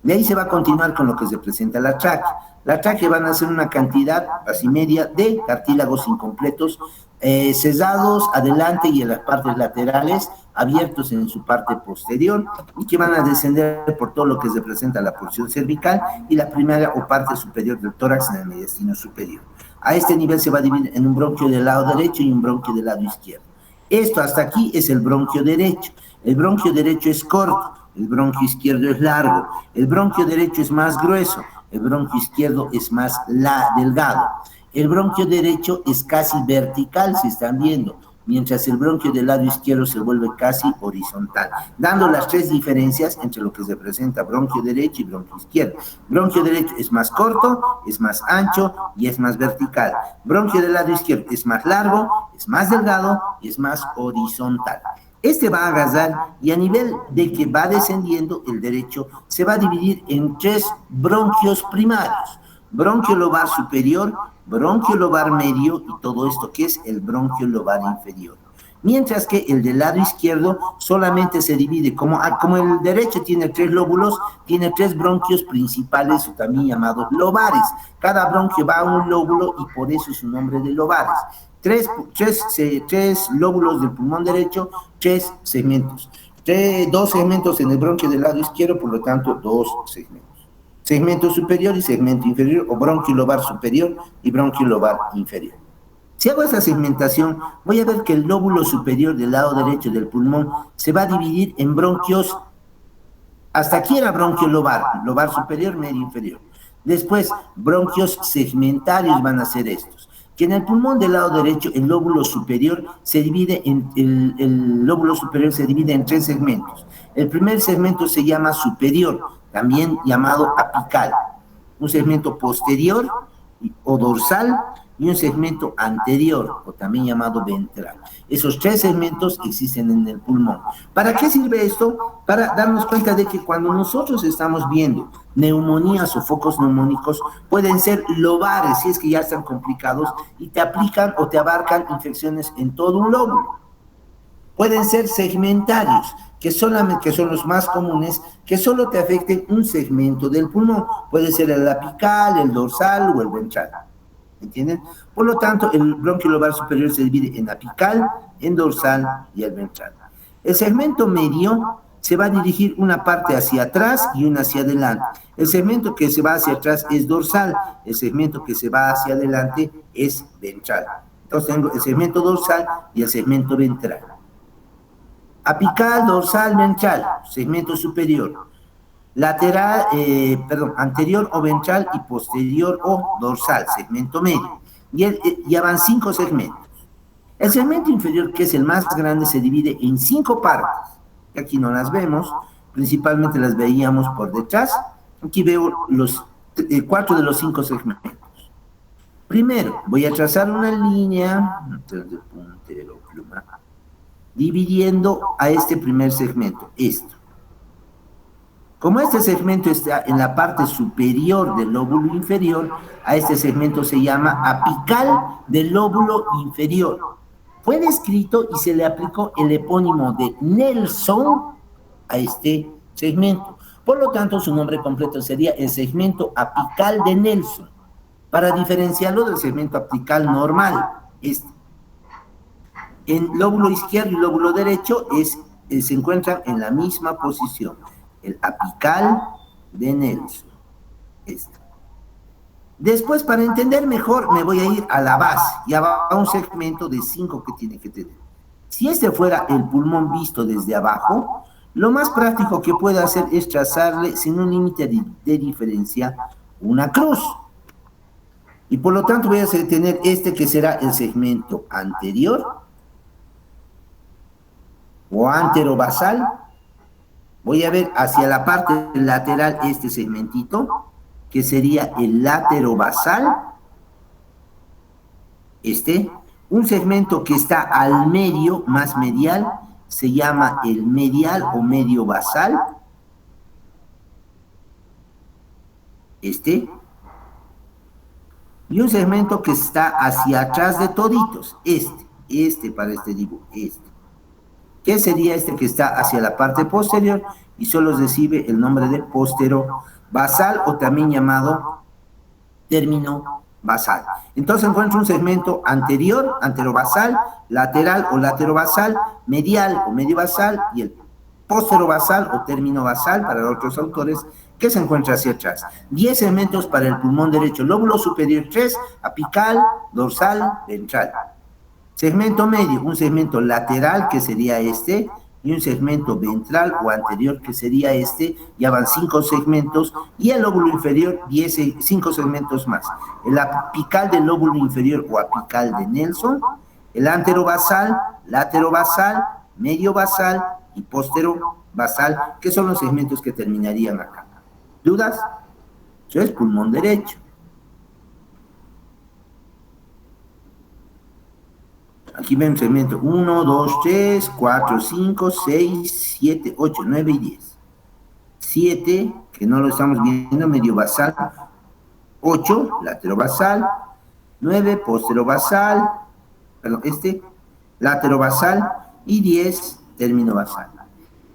De ahí se va a continuar con lo que se presenta la tráquea. La tráquea van a ser una cantidad así media de cartílagos incompletos, cesados adelante y en las partes laterales, abiertos en su parte posterior, y que van a descender por todo lo que representa la porción cervical y la primera o parte superior del tórax en el mediastino superior. A este nivel se va a dividir en un bronquio del lado derecho y un bronquio del lado izquierdo. Esto hasta aquí es el bronquio derecho. El bronquio derecho es corto, el bronquio izquierdo es largo, el bronquio derecho es más grueso, el bronquio izquierdo es más delgado. El bronquio derecho es casi vertical, si están viendo, mientras el bronquio del lado izquierdo se vuelve casi horizontal, dando las 3 diferencias entre lo que se presenta bronquio derecho y bronquio izquierdo. Bronquio derecho es más corto, es más ancho y es más vertical. Bronquio del lado izquierdo es más largo, es más delgado y es más horizontal. Este va a agarrar, y a nivel de que va descendiendo, el derecho se va a dividir en 3 bronquios primarios: bronquio lobar superior, bronquio lobar medio y todo esto que es el bronquio lobar inferior. Mientras que el del lado izquierdo solamente se divide, como el derecho tiene 3 lóbulos, tiene 3 bronquios principales, o también llamados lobares. Cada bronquio va a un lóbulo y por eso es su nombre de lobares. 3 lóbulos del pulmón derecho, 3 segmentos. 2 segmentos en el bronquio del lado izquierdo, por lo tanto 2 segmentos. Segmento superior y segmento inferior, o bronquio lobar superior y bronquio lobar inferior. Si hago esa segmentación, voy a ver que el lóbulo superior del lado derecho del pulmón se va a dividir en bronquios. Hasta aquí era bronquio lobar superior, medio, inferior. Después, bronquios segmentarios van a ser estos. que en el pulmón del lado derecho el lóbulo superior se divide el lóbulo superior se divide en tres segmentos. El primer segmento se llama superior, también llamado apical, un segmento posterior o dorsal y un segmento anterior, o también llamado ventral. Esos tres segmentos existen en el pulmón. ¿Para qué sirve esto? Para darnos cuenta de que cuando nosotros estamos viendo neumonías o focos neumónicos, pueden ser lobares, si es que ya están complicados, y te aplican o te abarcan infecciones en todo un lóbulo. Pueden ser segmentarios, que son los más comunes, que solo te afecten un segmento del pulmón. Puede ser el apical, el dorsal o el ventral. ¿Entienden? Por lo tanto, el bronquio lobar superior se divide en apical, en dorsal y el ventral. El segmento medio se va a dirigir una parte hacia atrás y una hacia adelante. El segmento que se va hacia atrás es dorsal, el segmento que se va hacia adelante es ventral. Entonces tengo el segmento dorsal y el segmento ventral. Apical, dorsal, ventral, segmento superior. Lateral, anterior o ventral y posterior o dorsal, segmento medio. Ya van 5 segmentos. El segmento inferior, que es el más grande, se divide en 5 partes. Aquí no las vemos, principalmente las veíamos por detrás. Aquí veo los 4 de los 5 segmentos. Primero, voy a trazar una línea, puntero, pluma, dividiendo a este primer segmento, esto. Como este segmento está en la parte superior del lóbulo inferior, a este segmento se llama apical del lóbulo inferior. Fue descrito y se le aplicó el epónimo de Nelson a este segmento. Por lo tanto, su nombre completo sería el segmento apical de Nelson, para diferenciarlo del segmento apical normal. En lóbulo izquierdo y lóbulo derecho se encuentran en la misma posición. El apical de Nelson. Después, para entender mejor, me voy a ir a la base. Ya va a un segmento de 5 que tiene que tener. Si este fuera el pulmón visto desde abajo, lo más práctico que puedo hacer es trazarle, sin un límite de diferencia, una cruz. Y por lo tanto voy a tener que será el segmento anterior o anterobasal. Voy a ver hacia la parte lateral este segmentito, que sería el laterobasal. Un segmento que está al medio, más medial, se llama el medial o medio basal. Y un segmento que está hacia atrás de toditos, para este dibujo, ¿Qué sería este que está hacia la parte posterior y solo recibe el nombre de posterobasal o también llamado término basal? Entonces encuentro un segmento anterior, anterobasal, lateral o laterobasal, medial o medio basal y el posterobasal o término basal para otros autores que se encuentra hacia atrás. 10 segmentos para el pulmón derecho, lóbulo superior 3, apical, dorsal, ventral. Segmento medio, un segmento lateral que sería y un segmento ventral o anterior que sería ya van 5 segmentos, y el lóbulo inferior 5 segmentos más. El apical del lóbulo inferior o apical de Nelson, el anterobasal, laterobasal, medio basal y posterobasal, que son los segmentos que terminarían acá. ¿Dudas? Eso es pulmón derecho. Aquí ven segmento 1, 2, 3, 4, 5, 6, 7, 8, 9 y 10. 7, que no lo estamos viendo, medio basal. 8, laterobasal. 9, posterobasal. Perdón, laterobasal. Y 10, término basal.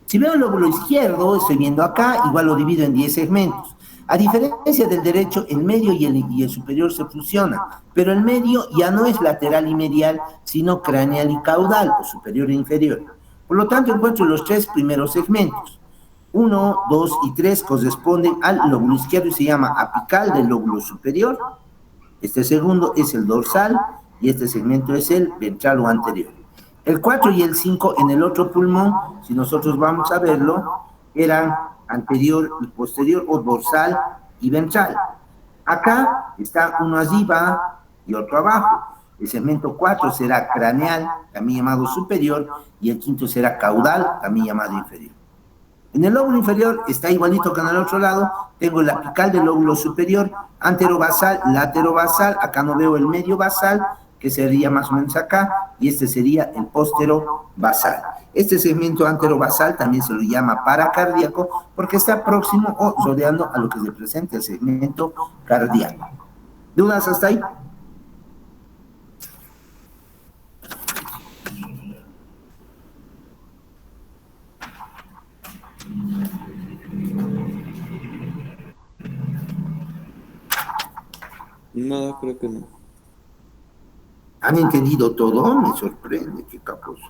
Si veo el lóbulo izquierdo, estoy viendo acá, igual lo divido en 10 segmentos. A diferencia del derecho, el medio y el superior se fusionan, pero el medio ya no es lateral y medial, sino craneal y caudal, o superior e inferior. Por lo tanto, encuentro los 3 primeros segmentos. 1, 2 y 3 corresponden al lóbulo izquierdo y se llama apical del lóbulo superior. Este segundo es el dorsal y este segmento es el ventral o anterior. El 4 y el 5 en el otro pulmón, si nosotros vamos a verlo, eran anterior y posterior o dorsal y ventral. Acá está uno arriba, y otro abajo. El segmento 4 será craneal, también llamado superior, y el quinto será caudal, también llamado inferior. En el lóbulo inferior está igualito que en el otro lado, tengo el apical del lóbulo superior, anterobasal, laterobasal, acá no veo el medio basal, que sería más o menos acá, y este sería el posterobasal. Este segmento anterobasal también se lo llama paracardíaco, porque está próximo o rodeando a lo que representa el segmento cardíaco. ¿Dudas hasta ahí? No, creo que no. ¿Han entendido todo? Me sorprende, qué capos.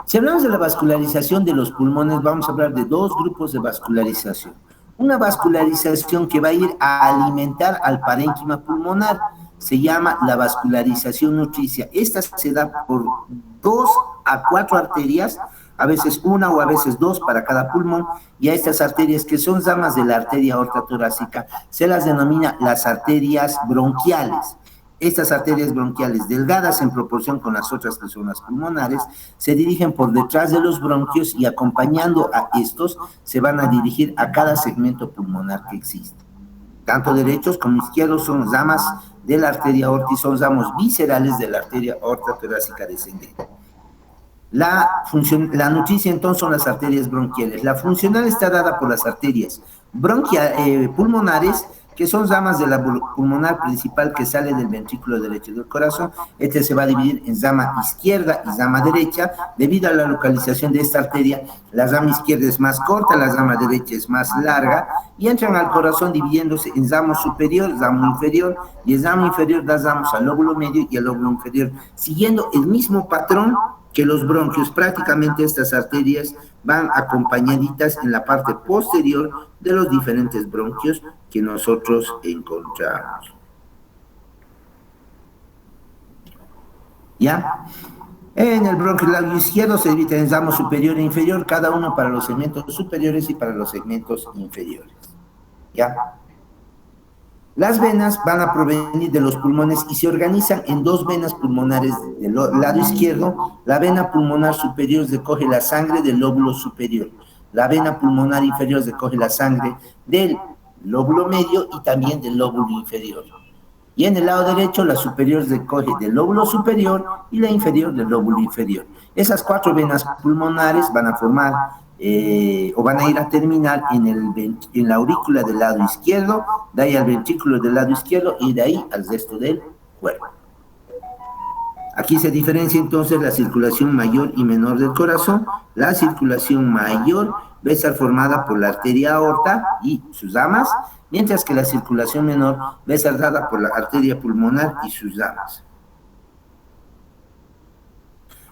Si hablamos de la vascularización de los pulmones, vamos a hablar de dos grupos de vascularización. Una vascularización que va a ir a alimentar al parénquima pulmonar, se llama la vascularización nutricia. Esta se da por 2 a 4 arterias, a veces una o a veces dos para cada pulmón, y a estas arterias que son ramas de la arteria aorta torácica se las denomina las arterias bronquiales. Estas arterias bronquiales, delgadas en proporción con las otras que son las pulmonares, se dirigen por detrás de los bronquios y acompañando a estos se van a dirigir a cada segmento pulmonar que existe. Tanto derechos como izquierdos son ramas de la arteria aorta y son ramos viscerales de la arteria aorta torácica descendente. La nutricia entonces son las arterias bronquiales. La funcional está dada por las arterias pulmonares, que son ramas de la pulmonar principal que sale del ventrículo derecho del corazón. Este se va a dividir en rama izquierda y rama derecha. Debido a la localización de esta arteria, la rama izquierda es más corta, la rama derecha es más larga, y entran al corazón dividiéndose en ramo superior, ramo inferior, y el ramo inferior da ramos al lóbulo medio y al lóbulo inferior, siguiendo el mismo patrón que los bronquios. Prácticamente estas arterias van acompañaditas en la parte posterior de los diferentes bronquios que nosotros encontramos. ¿Ya? En el bronquio del lado izquierdo se divide en ramo superior e inferior, cada uno para los segmentos superiores y para los segmentos inferiores. ¿Ya? Las venas van a provenir de los pulmones y se organizan en dos venas pulmonares del lado izquierdo. La vena pulmonar superior recoge la sangre del lóbulo superior. La vena pulmonar inferior recoge la sangre del lóbulo medio y también del lóbulo inferior. Y en el lado derecho, la superior recoge del lóbulo superior y la inferior del lóbulo inferior. Esas cuatro venas pulmonares van a formar o van a ir a terminar en la aurícula del lado izquierdo, de ahí al ventrículo del lado izquierdo y de ahí al resto del cuerpo. Aquí se diferencia entonces la circulación mayor y menor del corazón. La circulación mayor va a estar formada por la arteria aorta y sus ramas, mientras que la circulación menor va a estar dada por la arteria pulmonar y sus ramas.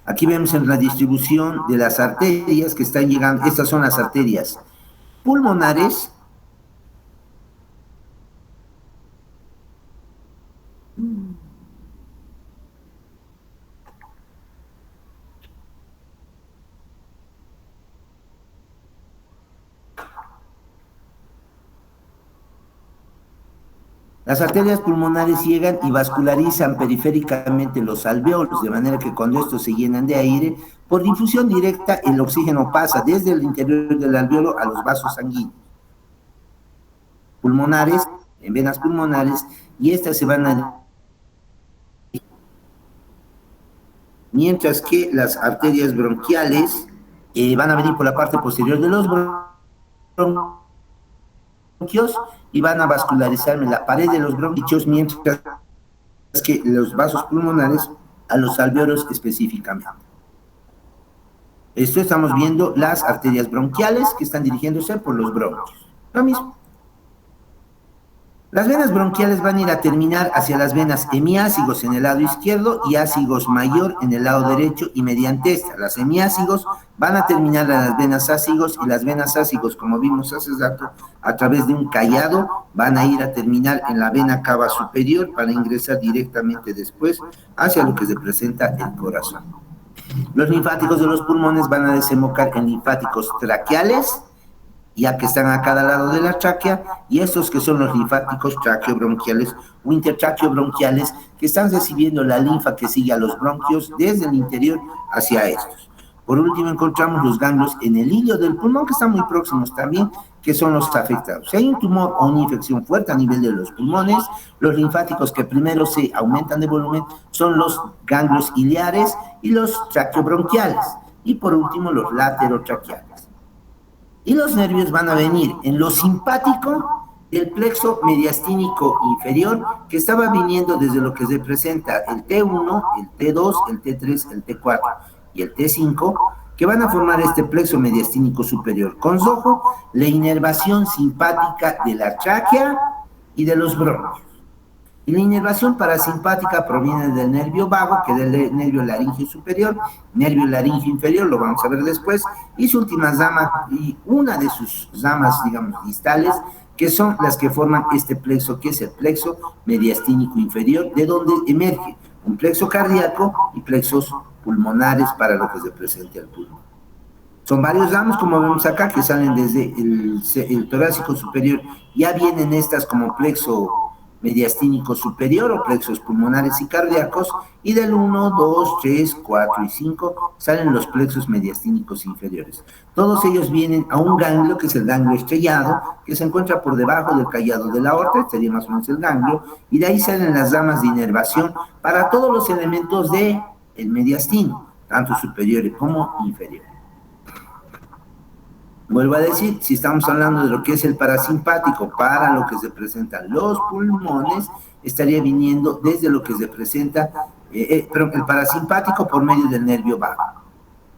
Aquí vemos en la distribución de las arterias que están llegando. Estas son las arterias pulmonares. Las arterias pulmonares llegan y vascularizan periféricamente los alveolos, de manera que cuando estos se llenan de aire, por difusión directa el oxígeno pasa desde el interior del alveolo a los vasos sanguíneos pulmonares, en venas pulmonares, y estas se van a... Mientras que las arterias bronquiales van a venir por la parte posterior de los bronquios y van a vascularizar en la pared de los bronquios, mientras que los vasos pulmonares a los alveolos específicamente. Esto estamos viendo las arterias bronquiales que están dirigiéndose por los bronquios. Lo mismo. Las venas bronquiales van a ir a terminar hacia las venas hemiácigos en el lado izquierdo y ácigos mayor en el lado derecho, y mediante esta, las hemiácigos van a terminar en las venas ácigos, y las venas ácigos, como vimos hace rato, a través de un callado van a ir a terminar en la vena cava superior para ingresar directamente después hacia lo que representa el corazón. Los linfáticos de los pulmones van a desembocar en linfáticos traqueales, ya que están a cada lado de la tráquea, y estos que son los linfáticos traqueobronquiales o intertraqueobronquiales, que están recibiendo la linfa que sigue a los bronquios desde el interior hacia estos. Por último, encontramos los ganglios en el hilo del pulmón, que están muy próximos también, que son los afectados. Si hay un tumor o una infección fuerte a nivel de los pulmones, los linfáticos que primero se aumentan de volumen son los ganglios iliares y los traqueobronquiales, y por último los laterotraqueales. Y los nervios van a venir en lo simpático del plexo mediastínico inferior, que estaba viniendo desde lo que representa el T1, el T2, el T3, el T4 y el T5, que van a formar este plexo mediastínico superior. Con rojo, la inervación simpática de la tráquea y de los bronquios. Y la inervación parasimpática proviene del nervio vago, que es del nervio laríngeo superior, nervio laríngeo inferior, lo vamos a ver después, y su última rama, y una de sus ramas, digamos, distales, que son las que forman este plexo, que es el plexo mediastínico inferior, de donde emerge un plexo cardíaco y plexos pulmonares para lo que se presenta el pulmón. Son varios ramos, como vemos acá, que salen desde el torácico superior. Ya vienen estas como plexo mediastínico superior o plexos pulmonares y cardíacos, y del 1, 2, 3, 4 y 5 salen los plexos mediastínicos inferiores. Todos ellos vienen a un ganglio, que es el ganglio estrellado, que se encuentra por debajo del callado de la aorta, este sería más o menos el ganglio, y de ahí salen las ramas de inervación para todos los elementos del mediastino, tanto superiores como inferiores. Vuelvo a decir, si estamos hablando de lo que es el parasimpático para lo que se presentan los pulmones, estaría viniendo desde lo que se presenta, pero el parasimpático por medio del nervio vago.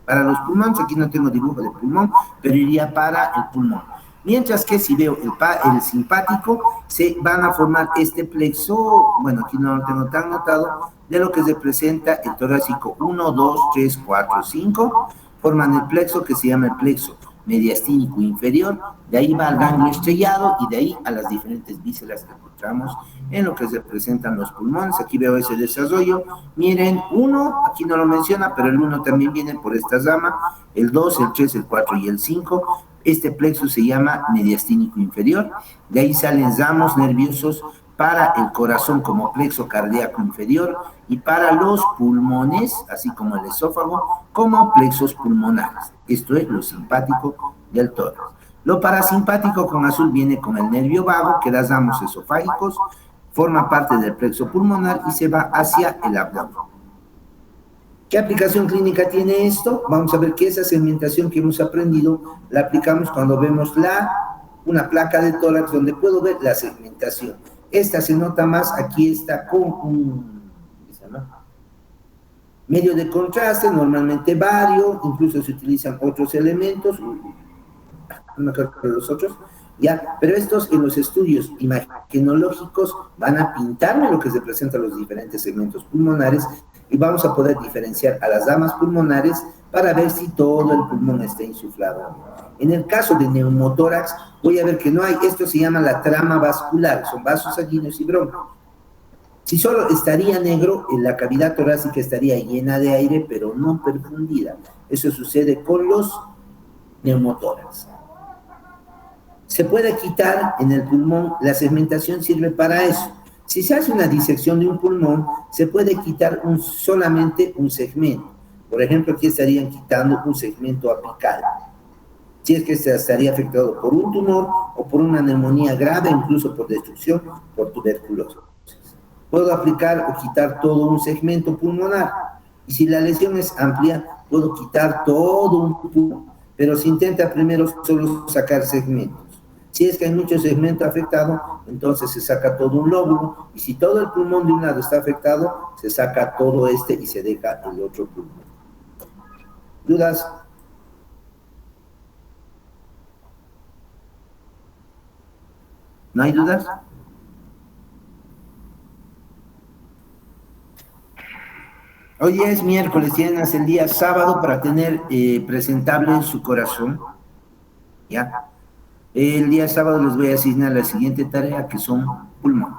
Para los pulmones, aquí no tengo dibujo de pulmón, pero iría para el pulmón. Mientras que si veo el simpático, se van a formar este plexo, bueno, aquí no lo tengo tan notado, de lo que se presenta el torácico 1, 2, 3, 4, 5, forman el plexo que se llama el plexo mediastínico inferior, de ahí va al ganglio estrellado y de ahí a las diferentes vísceras que encontramos en lo que se presentan los pulmones. Aquí veo ese desarrollo. Miren, 1, aquí no lo menciona, pero el 1 también viene por esta rama, el 2, el 3, el 4 y el 5. Este plexo se llama mediastínico inferior. De ahí salen ramos nerviosos para el corazón como plexo cardíaco inferior, y para los pulmones, así como el esófago, como plexos pulmonares. Esto es lo simpático del tórax. Lo parasimpático con azul viene con el nervio vago, que da ramos esofágicos, forma parte del plexo pulmonar y se va hacia el abdomen. ¿Qué aplicación clínica tiene esto? Vamos a ver que esa segmentación que hemos aprendido la aplicamos cuando vemos una placa de tórax donde puedo ver la segmentación. Esta se nota más, aquí está con un medio de contraste, normalmente vario, incluso se utilizan otros elementos, no me acuerdo de los otros, ya, pero estos en los estudios imagenológicos van a pintarme lo que se presenta los diferentes segmentos pulmonares, y vamos a poder diferenciar a las ramas pulmonares para ver si todo el pulmón está insuflado. En el caso de neumotórax, voy a ver que no hay, esto se llama la trama vascular, son vasos sanguíneos y bronquios. Si solo estaría negro, la cavidad torácica estaría llena de aire, pero no perfundida. Eso sucede con los neumotórax. Se puede quitar en el pulmón, la segmentación sirve para eso. Si se hace una disección de un pulmón, se puede quitar solamente un segmento. Por ejemplo, aquí estarían quitando un segmento apical. Si es que se estaría afectado por un tumor o por una neumonía grave, incluso por destrucción, por tuberculosis. Puedo aplicar o quitar todo un segmento pulmonar. Y si la lesión es amplia, puedo quitar todo un pulmón. Pero se intenta primero solo sacar segmentos. Si es que hay mucho segmento afectado, entonces se saca todo un lóbulo, y si todo el pulmón de un lado está afectado, se saca todo este y se deja el otro pulmón. ¿Dudas? ¿No hay dudas? Hoy es miércoles, tienen hasta el día sábado para tener presentable en su corazón, ¿ya? El día sábado les voy a asignar la siguiente tarea, que son pulmones.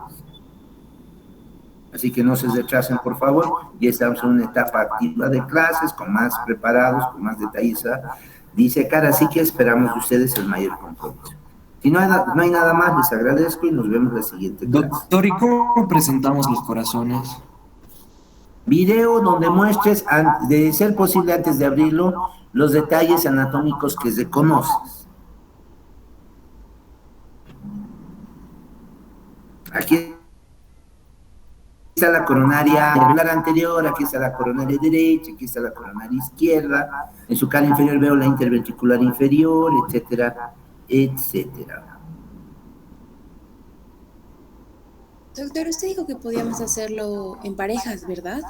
Así que no se retrasen, por favor. Ya estamos en una etapa activa de clases, con más preparados, con más detalles dice cara, así que esperamos de ustedes el mayor compromiso. Si no hay nada más, les agradezco y nos vemos la siguiente clase. Doctor, ¿y cómo presentamos los corazones? Video donde muestres, de ser posible antes de abrirlo, los detalles anatómicos que reconoces. Aquí está la coronaria irregular anterior, aquí está la coronaria derecha, aquí está la coronaria izquierda, en su cara inferior veo la interventricular inferior, etcétera, etcétera. Doctor, usted dijo que podíamos hacerlo en parejas, ¿verdad?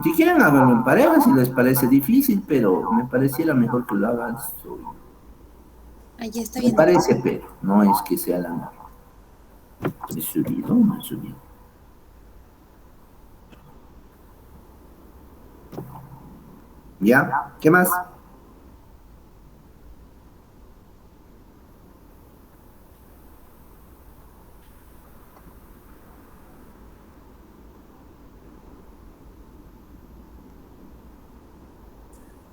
Si quieren hacerlo en pareja, si les parece difícil, pero me pareciera mejor que lo hagan solo. Ya está Me bien. parece, pero no es que sea la norma. ¿He subido o no he subido? ¿Ya? ¿Qué más?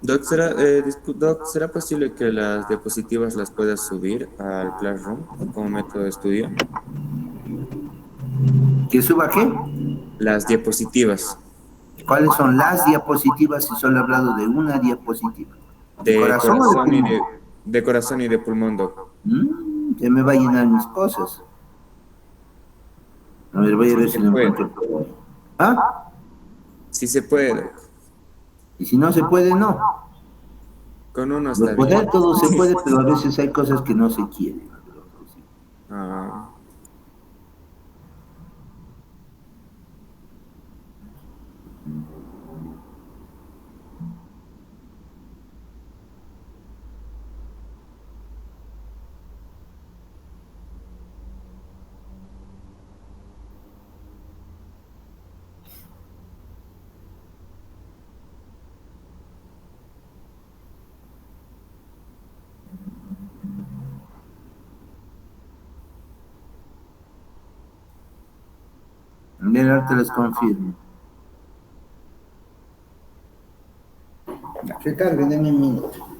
Doc, ¿será posible que las diapositivas las puedas subir al Classroom como método de estudio? ¿Que suba qué? Las diapositivas ¿Cuáles son las diapositivas si solo he hablado de una diapositiva? de ¿Corazón o de corazón y pulmón? de corazón y de pulmón, Doc. Ya me va a llenar mis cosas. A ver, voy a ver si lo puede. encuentro. ¿Ah? Sí se puede, Doc. Y si no se puede, no. Con uno está Lo poder bien. todo se puede, pero a veces hay cosas que no se quieren. Ah, Bien, ahorita les confirmo. Ya, que cargue, denme un minuto.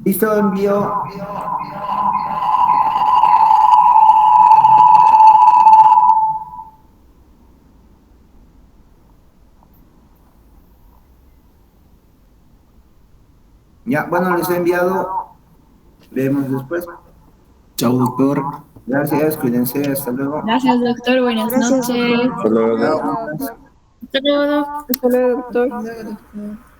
Listo, envío. Ya, bueno, les he enviado. Vemos después. Chao, doctor. Gracias, cuídense, hasta luego. Gracias, doctor. Buenas Gracias, noches. hasta luego. Chao. Hasta luego, doc. Hasta luego, doctor. Luego, doctor.